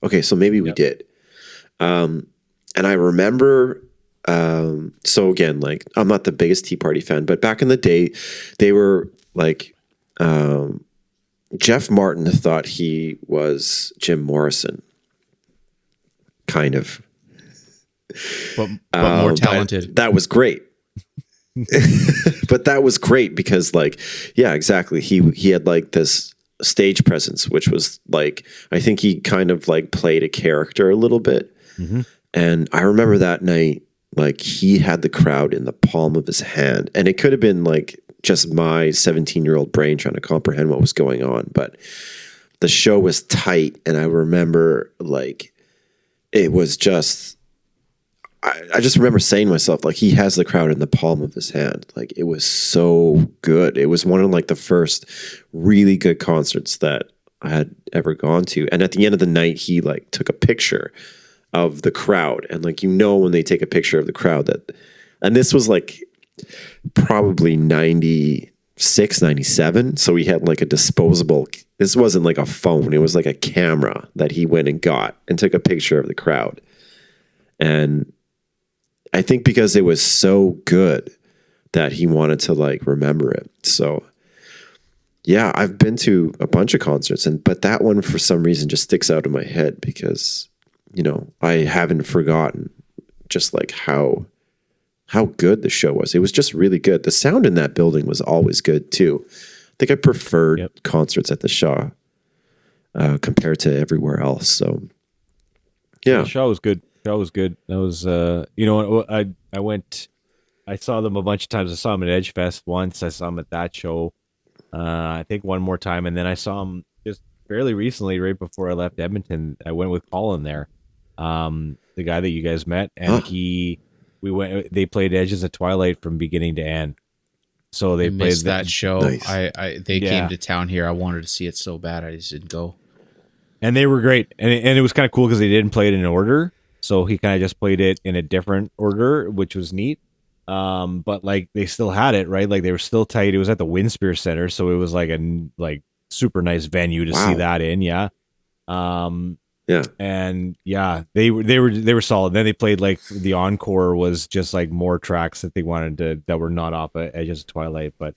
Okay, so maybe we Yep. did. And I remember, so again, I'm not the biggest Tea Party fan, but back in the day, they were Jeff Martin thought he was Jim Morrison. Kind of. But more But talented. that was great. But that was great because yeah, exactly. He had this stage presence, which was I think he kind of played a character a little bit. Mhm. And I remember that night, he had the crowd in the palm of his hand, and it could have been just my 17-year-old brain trying to comprehend what was going on. But the show was tight. And I remember it was just, I just remember saying to myself, he has the crowd in the palm of his hand. It was so good. It was one of the first really good concerts that I had ever gone to. And at the end of the night, he took a picture of the crowd. And when they take a picture of the crowd and this was probably 96, 97. So he had a disposable, this wasn't a phone. It was a camera that he went and got and took a picture of the crowd. And I think because it was so good that he wanted to remember it. So yeah, I've been to a bunch of concerts, but that one for some reason just sticks out in my head because, I haven't forgotten just how good the show was. It was just really good. The sound in that building was always good too. I think I preferred concerts at the Shaw compared to everywhere else. So yeah. The show was good. That was good. That was I went, I saw them a bunch of times. I saw them at Edge Fest once. I saw them at that show. I think one more time, and then I saw them just fairly recently, right before I left Edmonton. I went with Colin there, the guy that you guys met, and we went. They played Edges at Twilight from beginning to end. So they I played missed that show. Nice. They Yeah. came to town here. I wanted to see it so bad. I just didn't go. and they were great, and it was kind of cool because they didn't play it in order. So he kind of just played it in a different order, which was neat. But they still had it, right? They were still tight. It was at the Windspear Center, so it was a super nice venue to see Wow. that in. Yeah. Yeah. And yeah, they were solid. Then they played like the encore was just like more tracks that they wanted to that were not off of Edges of Twilight. But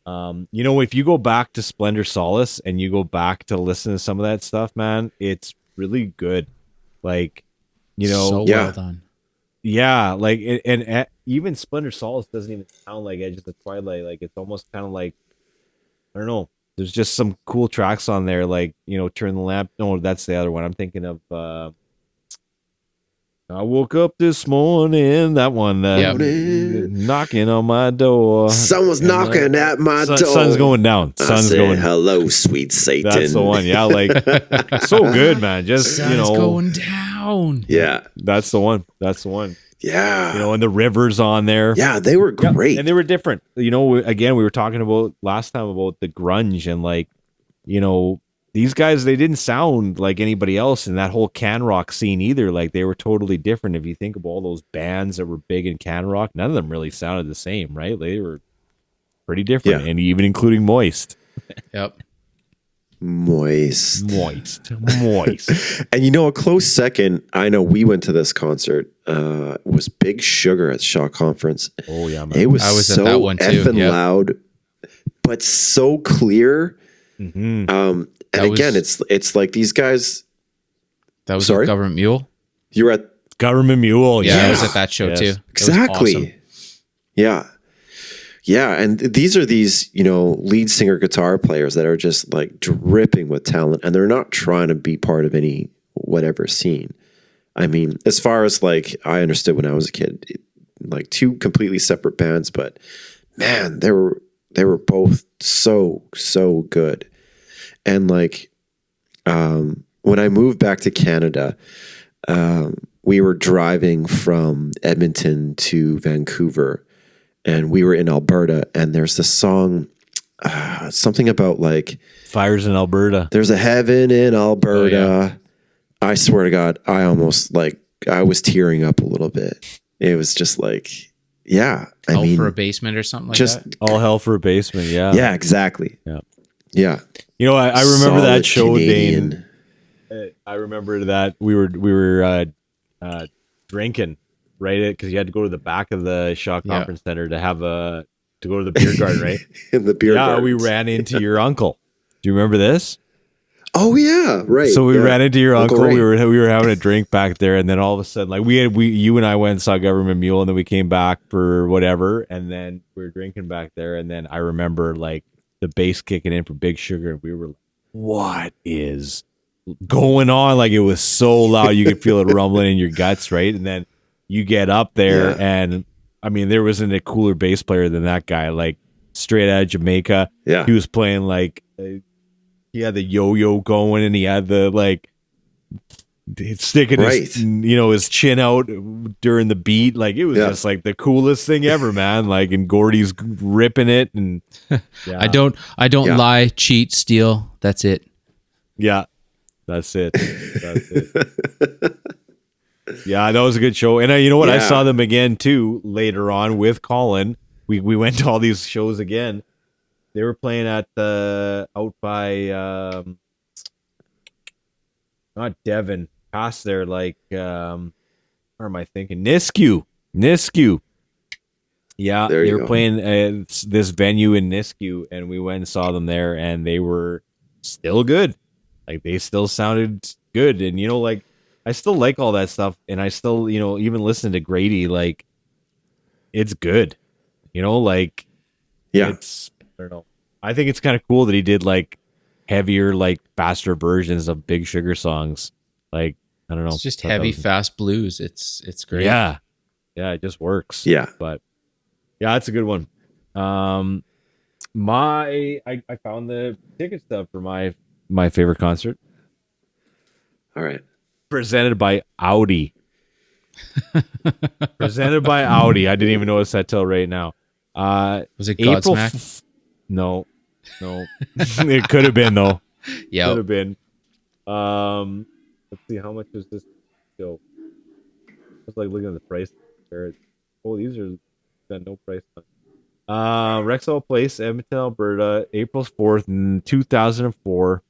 you know, if you go back to Splendor Solace and you go back to listen to some of that stuff, man, it's really good. Like, you know, so Yeah. well done. yeah, like even Splendor Solace doesn't even sound like Edges of Twilight. Like it's almost kind of like, I don't know. There's just some cool tracks on there, like, you know, Turn the Lamp. No, that's the other one. I'm thinking of I woke up this morning. That one, Yep. knocking on my door. Someone's And, knocking at my door. Sun's going down. I Sun's said, going. hello, sweet Satan. That's the one. Yeah, like so good, man. Just Sun's you know, going down. Yeah. that's the one. That's the one. Yeah. You know, and the rivers on there. Yeah, they were Yeah, great. and they were different. You know, again, we were talking about last time about the grunge and like, you know, these guys, they didn't sound like anybody else in that whole can rock scene either. Like they were totally different. If you think of all those bands that were big in can rock, none of them really sounded the same, right? They were pretty different, Yeah. and even including Moist. Yep. Moist. And you know, a close second, I know we went to this concert, was Big Sugar at Shaw Conference. Oh yeah, man. It was, I was at so that one too, effing yep. loud, but so clear. Mhm. And That again, was- it's like these guys. That was Sorry? a Government Mule. You're at Government Mule. Yeah, I Yeah, was at that show Yes. too. It was exactly. awesome. Yeah, and these are these, you know, lead singer guitar players that are just like dripping with talent, and they're not trying to be part of any whatever scene. I mean, as far as like I understood when I was a kid, like two completely separate bands, but man, they were both so good. And like when I moved back to Canada, we were driving from Edmonton to Vancouver, and we were in Alberta, and there's this song, something about like, Fires in Alberta. there's a heaven in Alberta. Oh, yeah. I swear to God, I almost like, I was tearing up a little bit. It was just like, yeah, I Hell mean, for a Basement or something like just, that. All hell for a basement. Yeah. yeah, exactly. Yeah. Yeah. You know, I remember that Solid show, Canadian. Dane. I remember that we were drinking, right? Because you had to go to the back of the Shaw Yeah. Conference Center to have to go to the beer garden, right? In the beer Yeah, gardens. we ran into your uncle. Do you remember this? Oh yeah, right. So we yeah. ran into your Uncle uncle. Ray. We were having a drink back there, and then all of a sudden, like you and I went and saw Government Mule, and then we came back for whatever, and then we were drinking back there, and then I remember like the bass kicking in for Big Sugar, and we were like, "What is going on?" Like it was so loud, you could feel it rumbling in your guts, right? And then you get up there, Yeah. and I mean, there wasn't a cooler bass player than that guy. Like straight out of Jamaica, Yeah. he was playing like. He had the yo-yo going, and he had the like sticking his, Right. you know, his chin out during the beat. Like it was Yeah. just like the coolest thing ever, man. Like, and Gordy's ripping it, and yeah, I don't Yeah. lie, cheat, steal. That's it. yeah, that's it. That's it. Yeah, that was a good show, and you know what? I Yeah. saw them again too later on with Colin. We went to all these shows again. They were playing at the out by not Devon, past there, like where am I thinking? Nisku. Yeah, There they you were go. playing this venue in Nisku, and we went and saw them there, and they were still good. Like they still sounded good, and you know, like I still like all that stuff, and I still, you know, even listen to Grady, like it's good. You know, like Yeah. it's I don't know. I think it's kind of cool that he did like heavier, like faster versions of Big Sugar songs. Like I don't know, It's just Thought that heavy, was- fast blues. It's great. Yeah, yeah, it just works. Yeah. But yeah, that's a good one. I found the ticket stub for my favorite concert, All right. presented by Audi. Presented by Audi. I didn't even notice that till right now. Was it April Godsmack? No. It could have been though. Could Yeah. have been. Let's see, how much is this show? Just like looking at the price. Oh, these are got no price on. Rexall Place, Edmonton, Alberta, April 4th, 2004.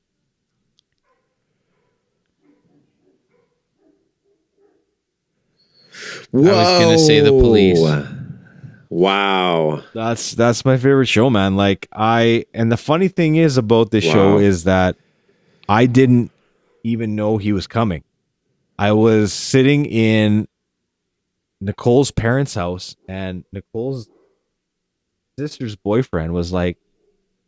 Whoa. I was gonna say the Police. Wow. That's my favorite show, man. Like and the funny thing is about this show is that I didn't even know he was coming. I was sitting in Nicole's parents' house, and Nicole's sister's boyfriend was like,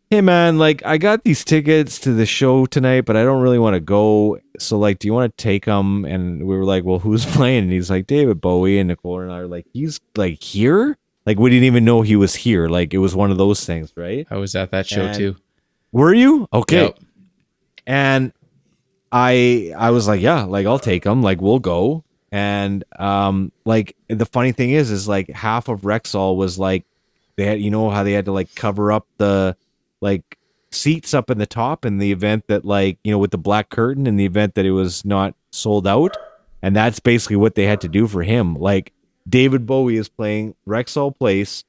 "Hey man, like I got these tickets to the show tonight, but I don't really want to go. So like, do you want to take them?" And we were like, "Well, who's playing?" And he's like, "David Bowie." And Nicole and I are like, "He's like here?" Like we didn't even know he was here. Like it was one of those things, right? I was at that show And- too. Were you? Okay. Yep. And I was like, yeah, like I'll take them, like we'll go. And like the funny thing is like half of Rexall was like they had, you know how they had to like cover up the like seats up in the top in the event that like, you know, with the black curtain in the event that it was not sold out. And that's basically what they had to do for him. Like David Bowie is playing Rexall Place,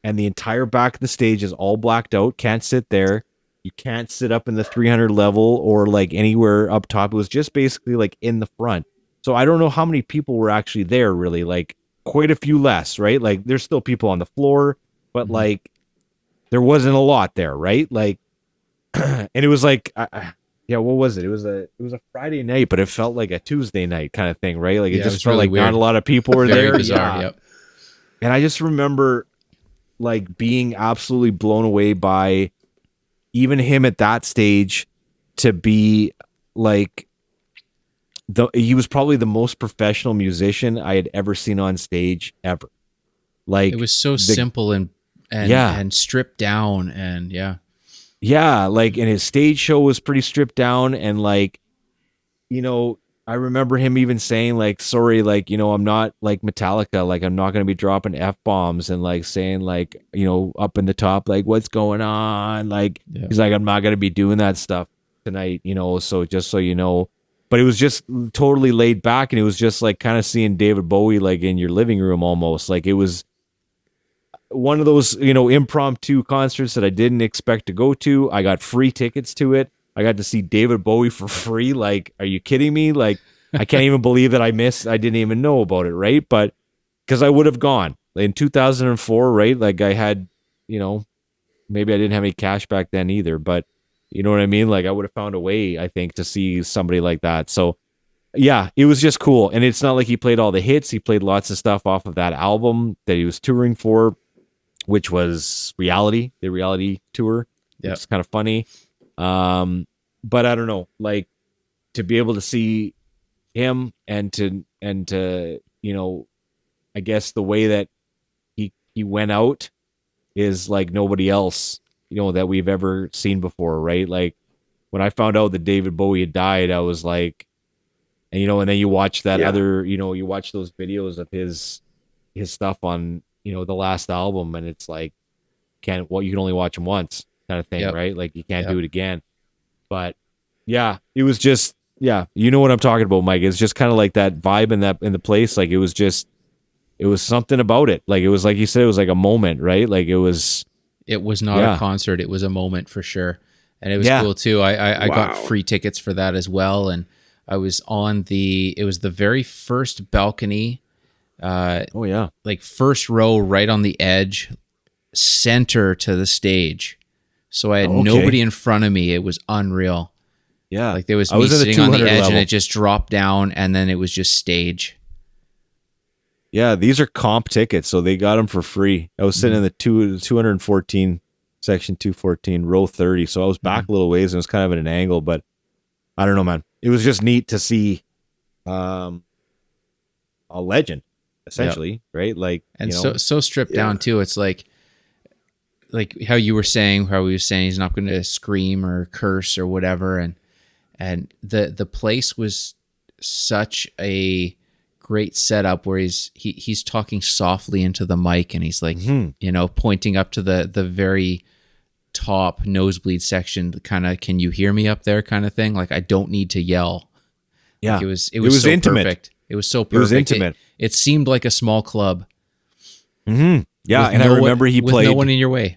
and the entire back of the stage is all blacked out, can't sit there. You can't sit up in the 300 level or like anywhere up top. It was just basically like in the front. So I don't know how many people were actually there, really. Like quite a few less, right? Like there's still people on the floor, but like there wasn't a lot there, right? Like, and it was like, yeah, what was it? It was a Friday night, but it felt like a Tuesday night kind of thing, right? Like it Yeah, it just was felt really like weird. not a lot of people were Very there. bizarre. Yeah. Yep. And I just remember like being absolutely blown away by even him at that stage to be like he was probably the most professional musician I had ever seen on stage ever. Like It was so simple and Yeah. and stripped down, and yeah, like and his stage show was pretty stripped down, and like, you know, I remember him even saying like, sorry, like, you know, I'm not like Metallica, like I'm not going to be dropping F-bombs and like saying like, you know, up in the top, like what's going on? Like, Yeah. he's like, I'm not going to be doing that stuff tonight, you know, so just so you know, but it was just totally laid back, and it was just like kind of seeing David Bowie like in your living room almost. Like it was one of those, you know, impromptu concerts that I didn't expect to go to. I got free tickets to it. I got to see David Bowie for free. Like, are you kidding me? Like, I can't even believe that I didn't even know about it, right? But because I would have gone in 2004, right? Like I had, you know, maybe I didn't have any cash back then either, but you know what I mean? Like I would have found a way, I think, to see somebody like that. So yeah, it was just cool. And it's not like he played all the hits. He played lots of stuff off of that album that he was touring for, which was the Reality tour. Yep. It's kind of funny. But I don't know, like to be able to see him and to, you know, I guess the way that he went out is like nobody else, you know, that we've ever seen before. Right. Like when I found out that David Bowie had died, I was like, and, you know, and then you watch that other, you know, you watch those videos of his stuff on, you know, the last album, and it's like, you can only watch him once kind of thing. Yep. Right. Like you can't do it again. But yeah, it was just, yeah, you know what I'm talking about, Mike. It's just kind of like that vibe in the place. Like it was something about it. Like it was like you said, it was like a moment, right? Like it was not a concert. It was a moment for sure. And it was cool too. I got free tickets for that as well. And I was on it was the very first balcony, like first row right on the edge, center to the stage. So I had nobody in front of me. It was unreal. Yeah. Like there was I me was sitting on the edge level. and it just dropped down, and then it was just stage. Yeah, these are comp tickets, so they got them for free. I was sitting in the 214, section 214, row 30, so I was back a little ways, and it was kind of at an angle, but I don't know, man. It was just neat to see a legend, essentially, right? Like, And you know, so stripped down too. It's like how you were saying, how we were saying he's not going to scream or curse or whatever, and the place was such a great setup where he's talking softly into the mic, and he's like, you know, pointing up to the very top nosebleed section, kind of, can you hear me up there kind of thing. Like I don't need to yell. yeah, Like, it was so intimate. perfect. It was so perfect. It was intimate. It seemed like a small club. Yeah, with and I remember he with played. no one in your way.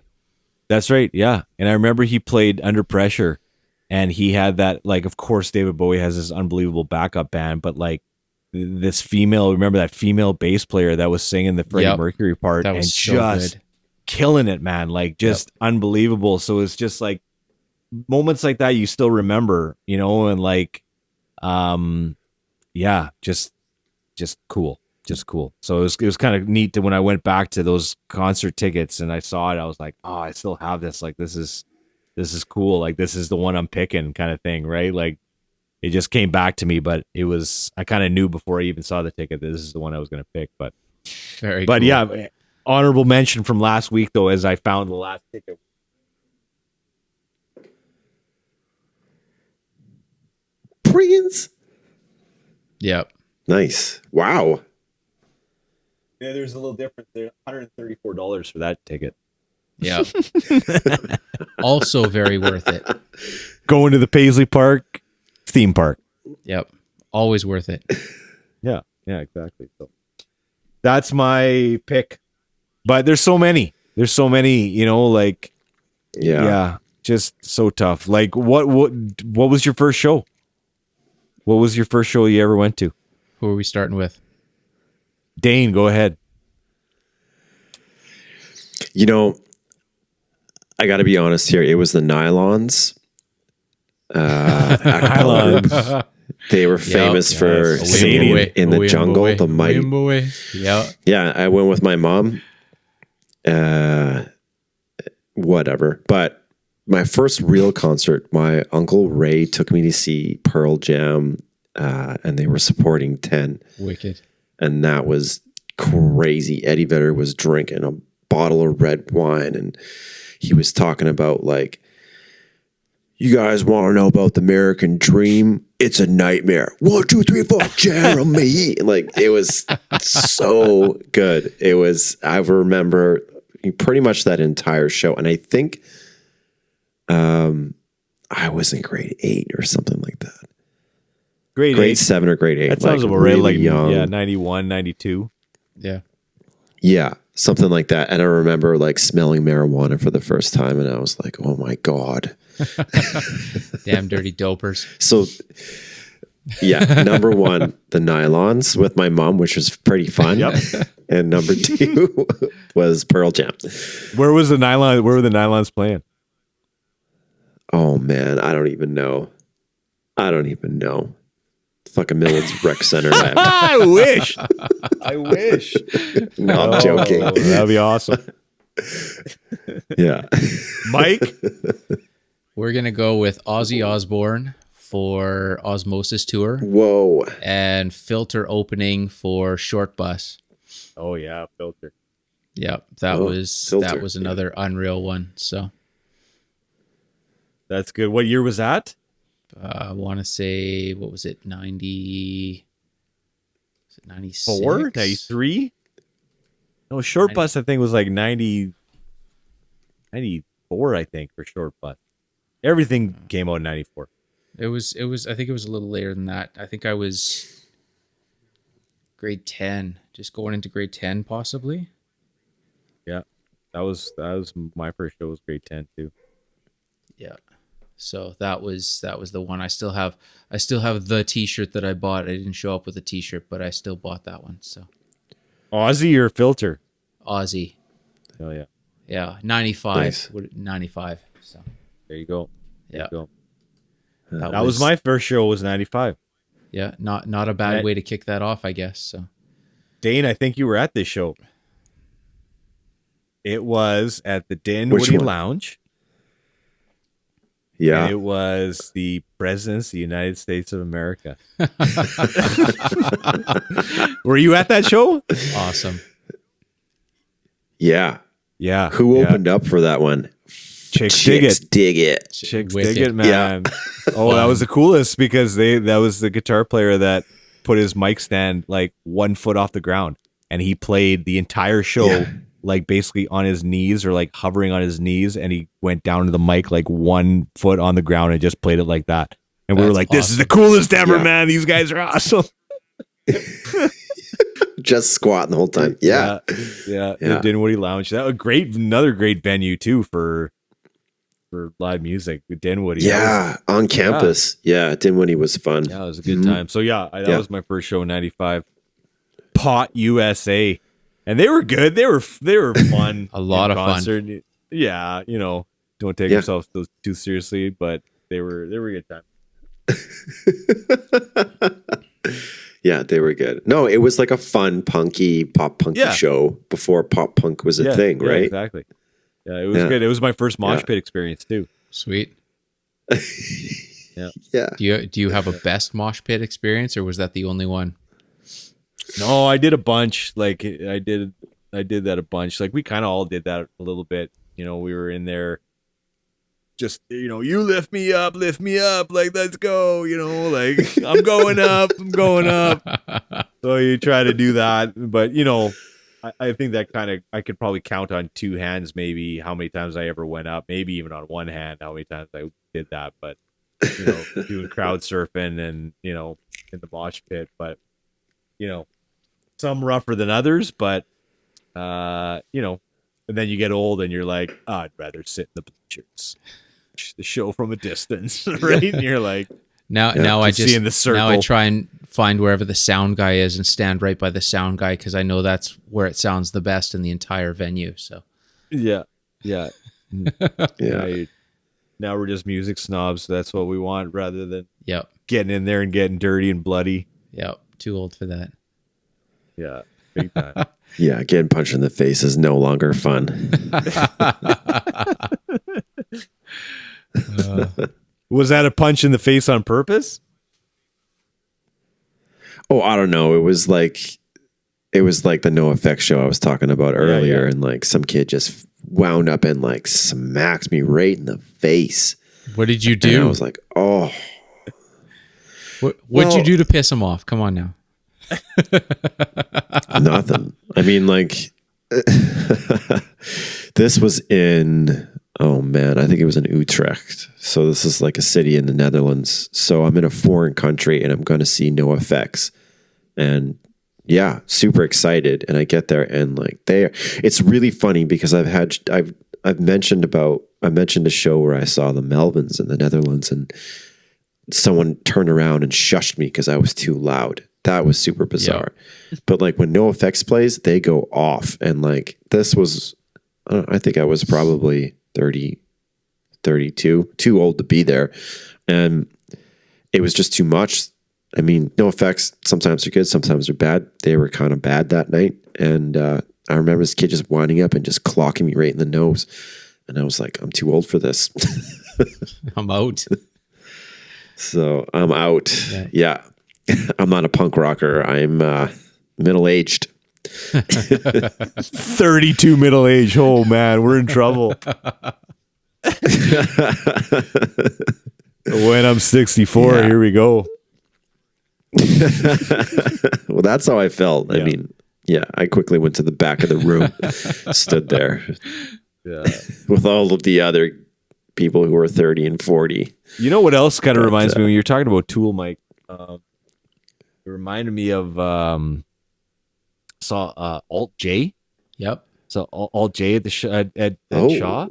That's right. Yeah. And I remember he played Under Pressure, and he had that, like, of course, David Bowie has this unbelievable backup band, but like this female. Remember that female bass player that was singing the Freddie Yep. Mercury part That and was so just good. killing it, man. Like just unbelievable. So it's just like moments like that you still remember, and like, yeah, just cool. Just cool. So it was kind of neat to when I went back to those concert tickets and I saw it, I was like, oh, I still have this. Like, this is cool. Like, this is the one I'm picking kind of thing. Right. Like it just came back to me, but I kind of knew before I even saw the ticket, that this is the one I was going to pick. But Very But cool. yeah, honorable mention from last week though, as I found the last ticket. Prince. Yep. Nice. Wow. Yeah, there's a little difference there. $134 for that ticket. Yep. Also very worth it. Going to the Paisley Park theme park. Yep. Always worth it. Yeah, exactly. So that's my pick. But there's so many. Like Yeah. just so tough. Like what was your first show? What was your first show you ever went to? Who are we starting with? Dane, go ahead. I got to be honest here. It was the Nylons. At Nylons. They were famous Yep. for Yes. singing Away, in the jungle. The mighty. Yep. Yeah, I went with my mom. Whatever. But my first real concert, my uncle Ray took me to see Pearl Jam, and they were supporting 10. Wicked. And that was crazy. Eddie Vedder was drinking a bottle of red wine, and he was talking about like, you guys want to know about the American dream? It's a nightmare. 1, 2, 3, 4, Jeremy. Like, it was so good. I remember pretty much that entire show. And I think I was in grade 8 or something like that. Grade Grade 8. 7 or grade 8. That sounds like, about right. really Like young. 91, 92. Yeah. Yeah, something like that. And I remember like smelling marijuana for the first time, and I was like, "Oh my god!" Damn dirty dopers. So, yeah, number 1, the Nylons with my mom, which was pretty fun. Yep. And number 2 was Pearl Jam. Where were the Nylons playing? Oh man, I don't even know. Fucking Milled's Rec Center. I wish. No, I'm joking. That'd be awesome. Yeah. Mike? We're gonna go with Ozzy Osbourne for Osmosis Tour Whoa. and Filter opening for Short Bus. Oh yeah, Filter. Yep. That Oh, was Filter, another unreal one. So That's good. What year was that? I want to say, what was it? 90? Was it 96? 4? 93? No, Short Bus I think was like 90, 94, I think, for Short Bus. Everything came out in 94. It was, I think it was a little later than that. I think I was grade 10, just going into grade 10 possibly. Yeah. That was my first show, was grade 10 too. Yeah. So that was the one. I still have the t-shirt that I bought. I didn't show up with a t-shirt, but I still bought that one. So Ozzy or Filter? Ozzy. Oh yeah. Yeah. 95. Nice. 95. So There you go. yeah. There you go. That was my first show, was 95. Yeah, not a bad way to kick that off, I guess. So Dane, I think you were at this show. It was at the Which Dinwiddie one? Lounge. Yeah. And it was the Presidents of the United States of America. Were you at that show? awesome. Yeah. Yeah. Who yeah. opened up for that one? Chicks Dig It. Dig It. Chicks Wicked. Dig It, man. Oh, that was the coolest because that was the guitar player that put his mic stand like 1 foot off the ground, and he played the entire show Yeah. like basically on his knees or like hovering on his knees, and he went down to the mic like 1 foot on the ground and just played it like that. And we were That's like, "This is the awesome. coolest ever, Yeah. man! These guys are awesome." Just squatting the whole time. Yeah. yeah. Yeah. The Dinwiddie Lounge. That was great. Another great venue too for for live music with Dinwiddie. Yeah, on campus. Yeah, Dinwiddie was fun. Yeah, it was a good time. So that was my first show in '95. Pot USA, and they were good. They were fun. A lot of fun. fun. Yeah, don't take yourself too seriously, but they were a good time. Yeah, they were good. No, it was like a fun, pop punky show before pop punk was a thing, right? Exactly. Yeah, it was good. It was my first mosh pit experience too. Sweet. Yeah. Yeah. Do you have a best mosh pit experience, or was that the only one? No, I did a bunch. Like I did that a bunch. Like we kind of all did that a little bit. We were in there. Just you lift me up, like let's go. Like I'm going up. So you try to do that, but I think that I could probably count on two hands maybe how many times I ever went up, maybe even on one hand how many times I did that. But doing crowd surfing and in the mosh pit, but some rougher than others, but and then you get old and you're like, I'd rather sit in the bleachers, watch the show from a distance, right? And you're like, now I try and find wherever the sound guy is and stand right by the sound guy because I know that's where it sounds the best in the entire venue. So yeah. Now we're just music snobs. So that's what we want rather than getting in there and getting dirty and bloody. Yep, too old for that. Yeah, big time. Yeah, getting punched in the face is no longer fun. Was that a punch in the face on purpose? Oh, I don't know. It was like the NoFX show I was talking about earlier, and like some kid just wound up and like smacked me right in the face. What did you do? And I was like, oh. What'd you do to piss him off? Come on now. Nothing. I mean, like, this was in, I think it was in Utrecht. So this is like a city in the Netherlands. So I'm in a foreign country and I'm going to see NoFX. And yeah, super excited. And I get there and like it's really funny because I've mentioned a show where I saw the Melvins in the Netherlands and someone turned around and shushed me because I was too loud. That was super bizarre. Yeah. But like when NoFX plays, they go off. And like this was, I think I was probably 30, 32, too old to be there. And it was just too much. I mean, NoFX, sometimes they're good, sometimes they're bad. They were kind of bad that night. And I remember this kid just winding up and just clocking me right in the nose. And I was like, I'm too old for this. I'm out. So I'm out. Yeah. I'm not a punk rocker. I'm middle-aged. 32 middle-aged. Oh, man, we're in trouble. When I'm 64, here we go. Well, that's how I felt. I mean, I quickly went to the back of the room, stood there with all of the other people who were 30 and 40. You know what else kind of reminds me when you're talking about Tool, Mike? It reminded me of Alt J. Yep. So Alt J at the at Shaw,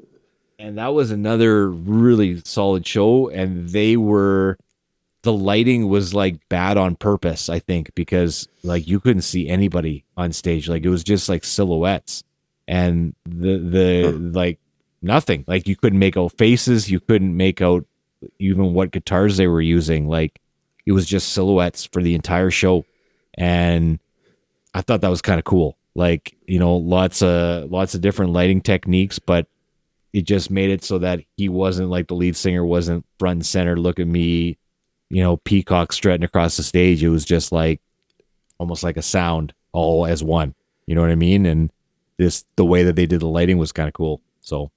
and that was another really solid show. And the lighting was like bad on purpose, I think, because like you couldn't see anybody on stage. Like it was just like silhouettes, and like nothing. Like you couldn't make out faces. You couldn't make out even what guitars they were using. Like it was just silhouettes for the entire show. And I thought that was kind of cool. Like, lots of different lighting techniques, but it just made it so that he wasn't like the lead singer wasn't front and center. Look at me, peacock strutting across the stage. It was just like almost like a sound all as one. You know what I mean? And the way that they did the lighting was kind of cool. So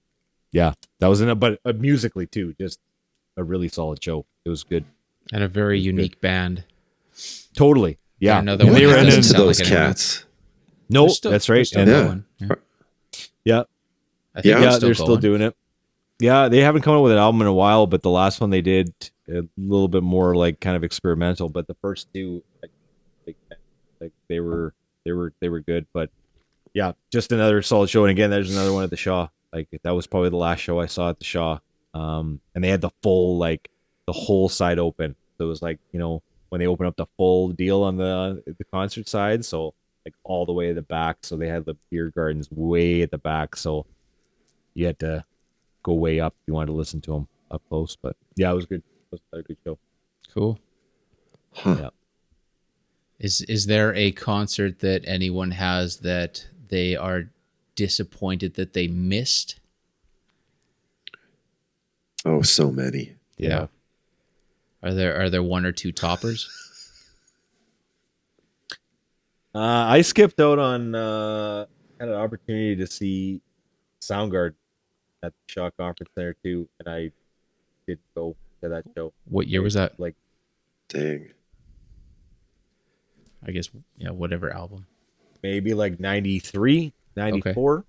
yeah, that was but musically too, just a really solid show. It was good. And a very unique band. Totally. Yeah. Another one. They were into those like cats. No, that's right. And yeah. I think they're still doing it. Yeah, they haven't come out with an album in a while, but the last one they did a little bit more like kind of experimental. But the first two, like they were good. But yeah, just another solid show. And again, there's another one at the Shaw. Like that was probably the last show I saw at the Shaw. And they had the full, like the whole side open. So it was like, when they open up the full deal on the concert side, so like all the way to the back. So they had the beer gardens way at the back. So you had to go way up if you wanted to listen to them up close. But yeah, it was good. It was a good show. Cool. Huh. Yeah. Is there a concert that anyone has that they are disappointed that they missed? Oh, so many. Yeah. Are there one or two toppers? I skipped out on had an opportunity to see Soundgarden at the Shaw Conference Center too, and I did go to that show. What year was that? Like, Dang. I guess whatever album. maybe like 93, 94,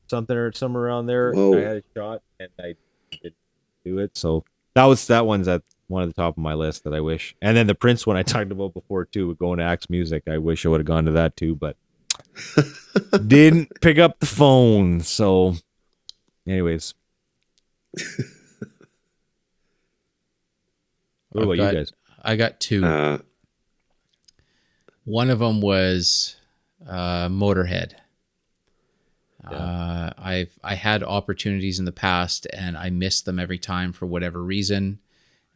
something or somewhere around there. Whoa. I had a shot and I didn't do it. So that one's at one of the top of my list that I wish. And then the Prince one I talked about before too, with going to Axe Music. I wish I would have gone to that too, but didn't pick up the phone. So anyways. What about you guys? I got two. One of them was Motorhead. Yeah. I had opportunities in the past and I missed them every time for whatever reason.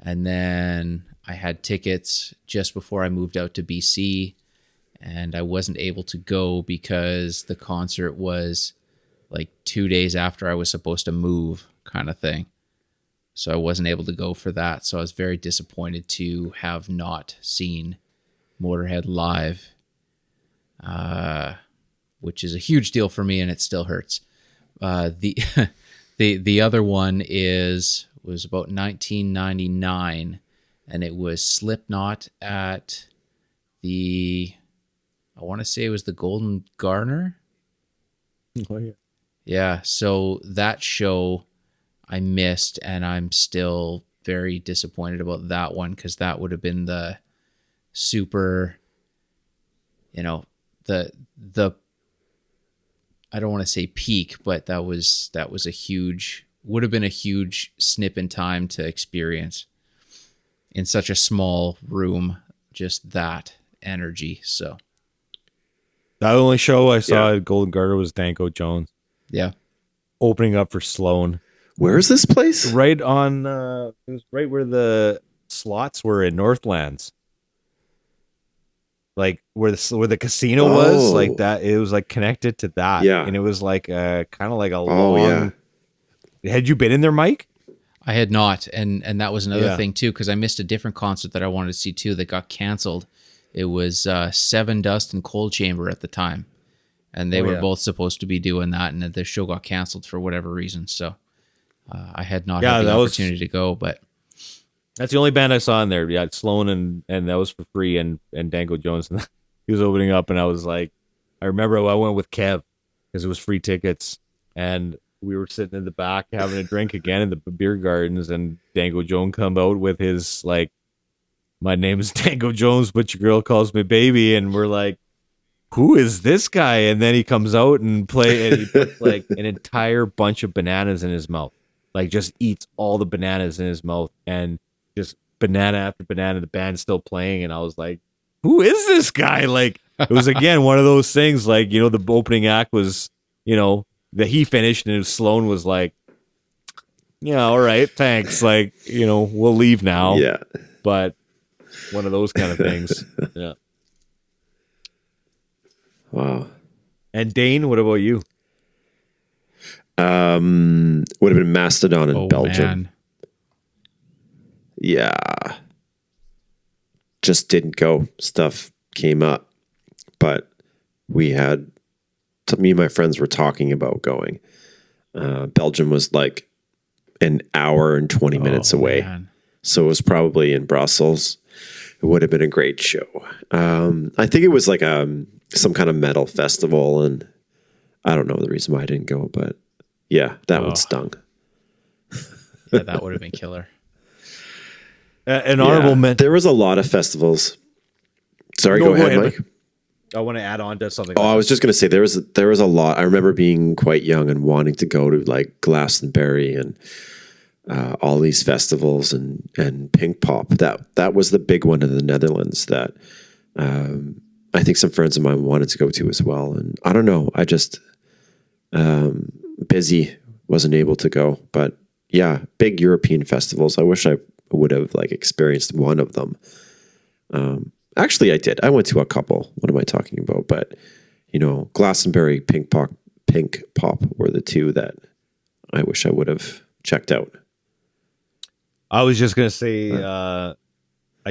And then I had tickets just before I moved out to BC and I wasn't able to go because the concert was like 2 days after I was supposed to move, kind of thing. So I wasn't able to go for that. So I was very disappointed to have not seen Motorhead live, which is a huge deal for me, and it still hurts. The other one was about 1999, and it was Slipknot at I want to say it was the Golden Garner. Oh yeah. Yeah, so that show I missed, and I'm still very disappointed about that one because that would have been the super, the I don't want to say peak, but that was would have been a huge snip in time to experience in such a small room, just that energy. So The only show I saw at Golden Garter was Danko Jones yeah. opening up for Sloan. Where is this place? Right on, it was right where the slots were in Northlands. Like where the casino was, like that. It was like connected to that. Yeah. And it was like kind of like a Oh, long. yeah. Had you been in there, Mike? I had not, and that was another Yeah. thing too, because I missed a different concert that I wanted to see too that got canceled. It was Seven Dust and Cold Chamber at the time, and they were both supposed to be doing that, and the show got canceled for whatever reason. So I had not had the opportunity to go, but that's the only band I saw in there. Yeah, Sloan and that was for free, and Danko Jones, he was opening up, and I was like, I remember I went with Kev because it was free tickets, and we were sitting in the back having a drink again in the beer gardens, and Danko Jones come out with his like, my name is Danko Jones, but your girl calls me baby, and we're like, who is this guy? And then he comes out and he puts like an entire bunch of bananas in his mouth, like just eats all the bananas in his mouth, and just banana after banana. The band's still playing, and I was like, who is this guy? Like, it was again one of those things, like, the opening act was, that he finished, and Sloan was like, yeah, all right, thanks. Like, we'll leave now. Yeah. But one of those kind of things. Yeah. Wow. And Dane, what about you? Would have been Mastodon in Belgium. Man. Yeah. Just didn't go. Stuff came up. But me and my friends were talking about going. Belgium was like an hour and 20 minutes away. Man. So it was probably in Brussels. It would have been a great show. I think it was like some kind of metal festival, and I don't know the reason why I didn't go, but yeah, that one stung. Yeah, that would have been killer. An honorable mention. There was a lot of festivals. Sorry, go ahead, Mike. I want to add on to something. Oh, I was just going to say there was a lot. I remember being quite young and wanting to go to like Glastonbury and all these festivals and Pink Pop. That was the big one in the Netherlands that I think some friends of mine wanted to go to as well. And I don't know, I just busy, wasn't able to go. But yeah, big European festivals. I wish I would have like experienced one of them. Actually, I did. I went to a couple. What am I talking about? But Glastonbury, Pink Pop were the two that I wish I would have checked out. I was just gonna say, I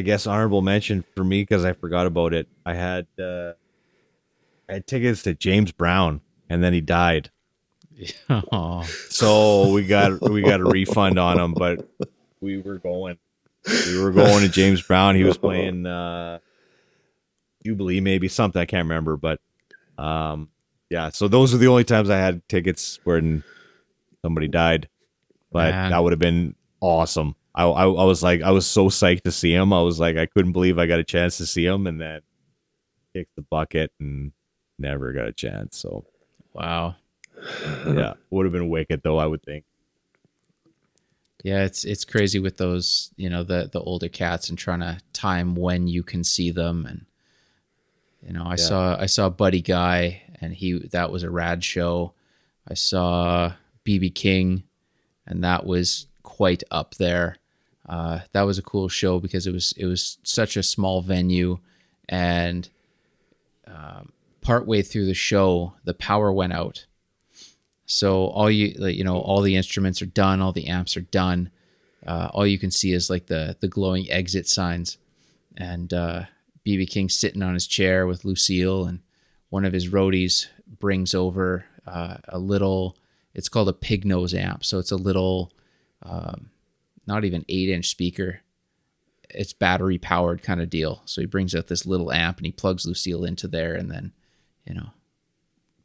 guess honorable mention for me because I forgot about it. I had tickets to James Brown, and then he died. Oh, So we got a refund on him, but we were going to James Brown. He was playing Jubilee, maybe something I can't remember, but yeah. So those are the only times I had tickets when somebody died, but Man. that would have been awesome. I was like, I was so psyched to see him. I was like, I couldn't believe I got a chance to see him, and then kicked the bucket and never got a chance. So wow. yeah, would have been wicked though, I would think. Yeah, it's crazy with those, the older cats and trying to time when you can see them. And I saw Buddy Guy, and that was a rad show. I saw BB King, and that was quite up there. That was a cool show because it was such a small venue, and partway through the show, the power went out. So all all the instruments are done, all the amps are done. All you can see is like the glowing exit signs, and BB King sitting on his chair with Lucille, and one of his roadies brings over a little. It's called a pig nose amp, so it's a little, not even 8-inch speaker. It's battery powered kind of deal. So he brings out this little amp and he plugs Lucille into there, and then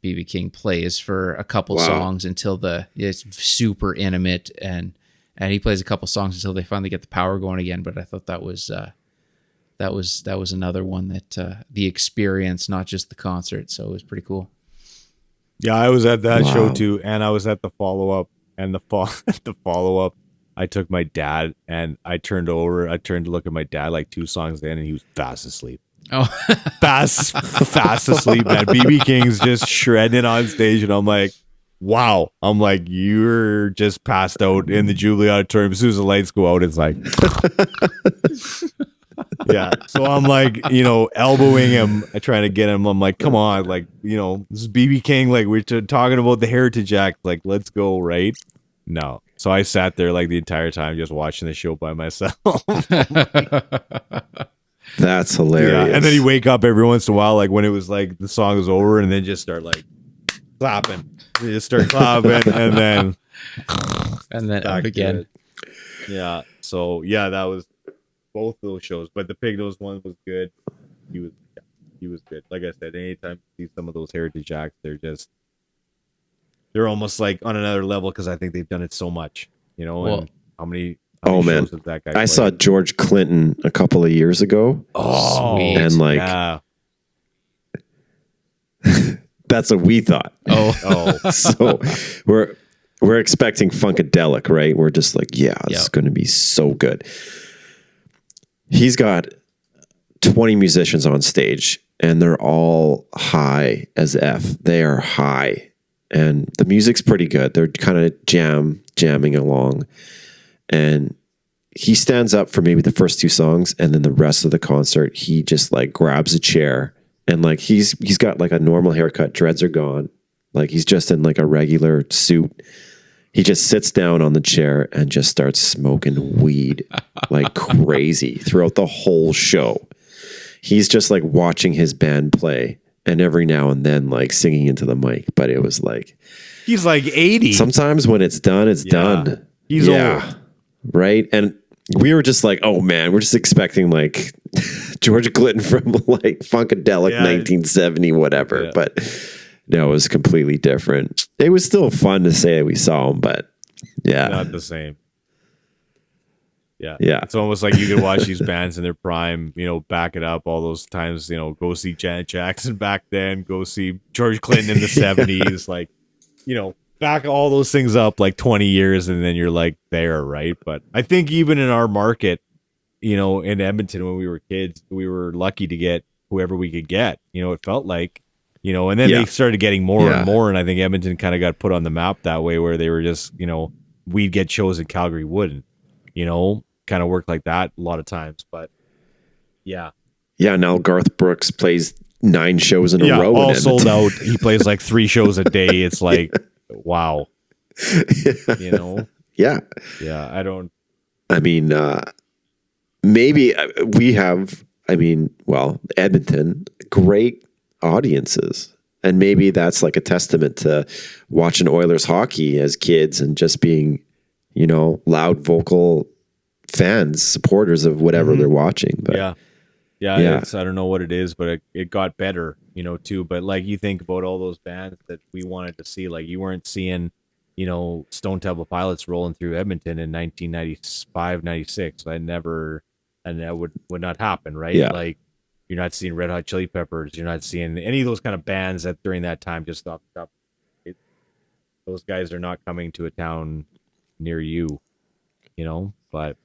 BB King plays for a couple songs until it's super intimate, and he plays a couple songs until they finally get the power going again. But I thought that was another one that the experience, not just the concert. So it was pretty cool. Yeah, I was at that show too, and I was at the follow up, and the follow up, I took my dad, and I turned to look at my dad like 2 songs in, and he was fast asleep. Oh, fast asleep, man. BB King's just shredding on stage, and I'm like, wow. I'm like, you're just passed out in the Jubilee Auditorium. As soon as the lights go out, it's like, yeah. So I'm like, elbowing him, trying to get him. I'm like, come on, like, this is BB King. Like, we're talking about the Heritage Act. Like, let's go, right? No. So I sat there like the entire time just watching the show by myself. That's hilarious. Yeah, and then you wake up every once in a while, like when it was like the song was over, and then just start like clapping. You just start clapping, and then out again. Yeah. So yeah, that was both those shows, but the Pig Nose one was good. He was good. Like I said, anytime you see some of those Heritage Acts, they're almost like on another level because I think they've done it so much. Well, and how many man, shows has that guy I played? saw George Clinton a couple of years ago. Oh, sweet. And like, yeah. that's what we thought. Oh, So we're expecting Funkadelic, right? We're just like, yeah, it's going to be so good. He's got 20 musicians on stage, and they're all high as F. They are high, and the music's pretty good. They're kind of jamming along, and he stands up for maybe the first 2 songs, and then the rest of the concert, he just like grabs a chair, and like he's got like a normal haircut, dreads are gone, like he's just in like a regular suit. He just sits down on the chair and just starts smoking weed like crazy throughout the whole show. He's just like watching his band play, and every now and then like singing into the mic. But it was like, he's like 80. sometimes when it's done, it's done. He's old. Right. And we were just like, oh man, we're just expecting like George Clinton from like Funkadelic 1970, whatever. Yeah. But no, it was completely different. It was still fun to say that we saw him, but yeah. Not the same. Yeah. Yeah. It's almost like you could watch these bands in their prime, back it up all those times, go see Janet Jackson back then, go see George Clinton in the 70s, like, back all those things up like 20 years and then you're like there, right? But I think even in our market, you know, in Edmonton when we were kids, we were lucky to get whoever we could get. You know, it felt like, you know, and then they started getting more and more. And I think Edmonton kind of got put on the map that way where they were just, you know, we'd get shows and Calgary wouldn't, you know, kind of worked like that a lot of times. But yeah. Yeah. Now Garth Brooks plays 9 shows in a row. All sold out. He plays like 3 shows a day. It's like, wow. You know? Yeah. Yeah. I mean, maybe we have, Edmonton, great audiences. And maybe that's like a testament to watching Oilers hockey as kids and just being, you know, loud vocal fans, supporters of whatever they're watching. But yeah. It's, I don't know what it is, but it got better, you know, too. But like you think about all those bands that we wanted to see, like you weren't seeing, you know, Stone Temple Pilots rolling through Edmonton in 1995, 96. And that would not happen, right? Yeah. Like you're not seeing Red Hot Chili Peppers. You're not seeing any of those kind of bands that during that time just off the top. Those guys are not coming to a town near you, you know, but.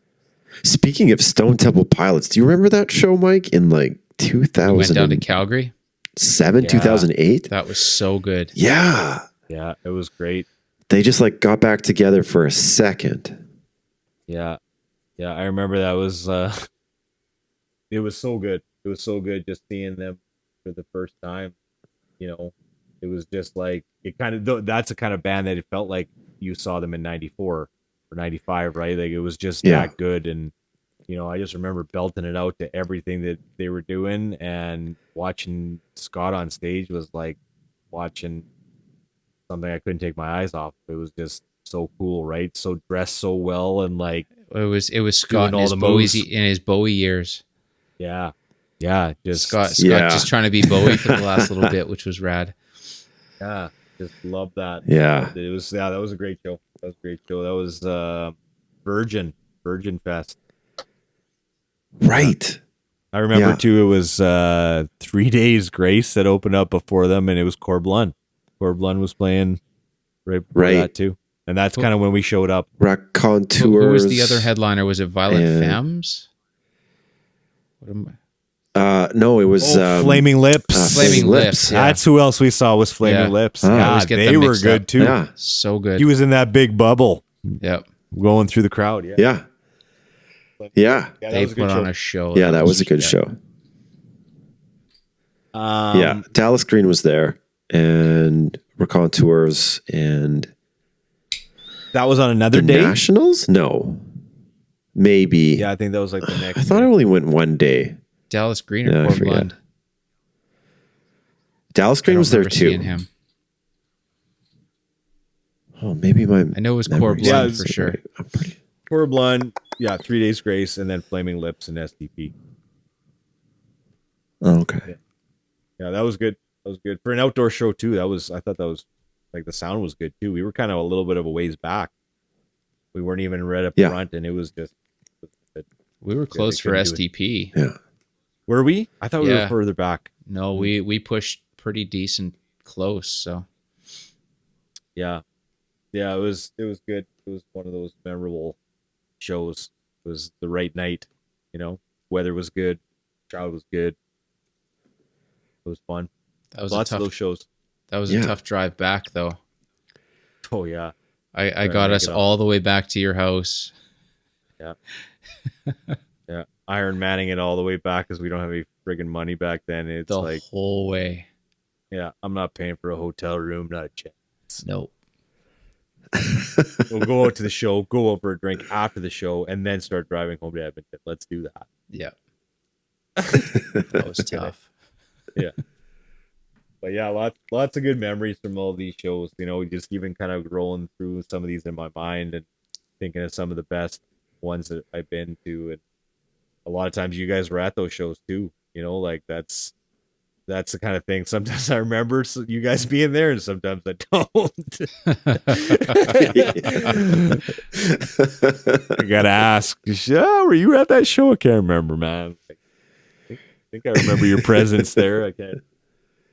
Speaking of Stone Temple Pilots, do you remember that show, Mike, in like 2000? Went down to Calgary. 2008? That was so good. Yeah. Yeah, it was great. They just like got back together for a second. Yeah. Yeah, I remember that was it was so good. It was so good just seeing them for the first time. You know, it was just like it kind of that's the kind of band that it felt like you saw them in 94 or 95, right? Like it was just that good. And you know, I just remember belting it out to everything that they were doing, and watching Scott on stage was like watching something I couldn't take my eyes off. It was just so cool, right? So dressed so well, and like it was Scott in his Bowie years. Yeah, just Scott just trying to be Bowie for the last little bit, which was rad. Yeah, just love that. Yeah, it was. Yeah, that was a great show. That was Virgin Fest. Right. I remember too. It was 3 Days Grace that opened up before them, and it was Corblun. Corblun was playing right before that too, and that's kind of when we showed up. Raconteurs. Who was the other headliner? Was it Violent Femmes? What am I? No, it was Flaming Lips. Flaming Lips. Yeah. That's who else we saw was Flaming Lips. Yeah, they were good too. Yeah. So good. He was in that big bubble. Yep. Going through the crowd. Yeah. They put on a show. Yeah, that was a good show. Dallas Green was there, and Raconteurs, and that was on another day. Nationals? No, maybe. Yeah, I think that was like the next. I thought I only went one day. Dallas Green or Corblund? Dallas Green was there too. Him. Oh, maybe I know it was Corblund for sure. Corblund, 3 Days Grace, and then Flaming Lips and SDP. Oh, okay. Yeah, that was good. That was good for an outdoor show too. I thought that was like the sound was good too. We were kind of a little bit of a ways back. We weren't even right up front, and it was just. We were close for SDP. Yeah. Were we? I thought we were further back. No, we pushed pretty decent close. So. Yeah, it was good. It was one of those memorable shows. It was the right night, you know. Weather was good, crowd was good. It was fun. That was lots of those shows. That was a tough drive back, though. Oh yeah, I got us all the way back to your house. Yeah, yeah. Iron Manning it all the way back because we don't have any friggin' money back then. It's the like whole way. Yeah, I'm not paying for a hotel room, not a chance. Nope. We'll go out to the show, go over a drink after the show, and then start driving home to Edmonton. Let's do that. Yeah. That was tough. Yeah. But yeah, lots of good memories from all these shows. You know, just even kind of rolling through some of these in my mind and thinking of some of the best ones that I've been to. And a lot of times you guys were at those shows too. You know, like that's the kind of thing. Sometimes I remember you guys being there, and sometimes I don't. I gotta ask. Were you at that show? I can't remember, man. I think I remember your presence there. I can't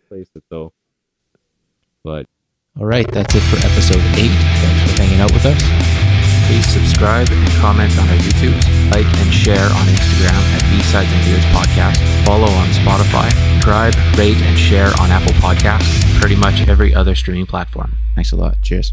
place it though. But All right, that's it for episode 8. Thanks for hanging out with us. Please subscribe and comment on our YouTube, like and share on Instagram at B-Sides and Beers Podcast. Follow on Spotify, subscribe, rate, and share on Apple Podcasts, pretty much every other streaming platform. Thanks a lot. Cheers.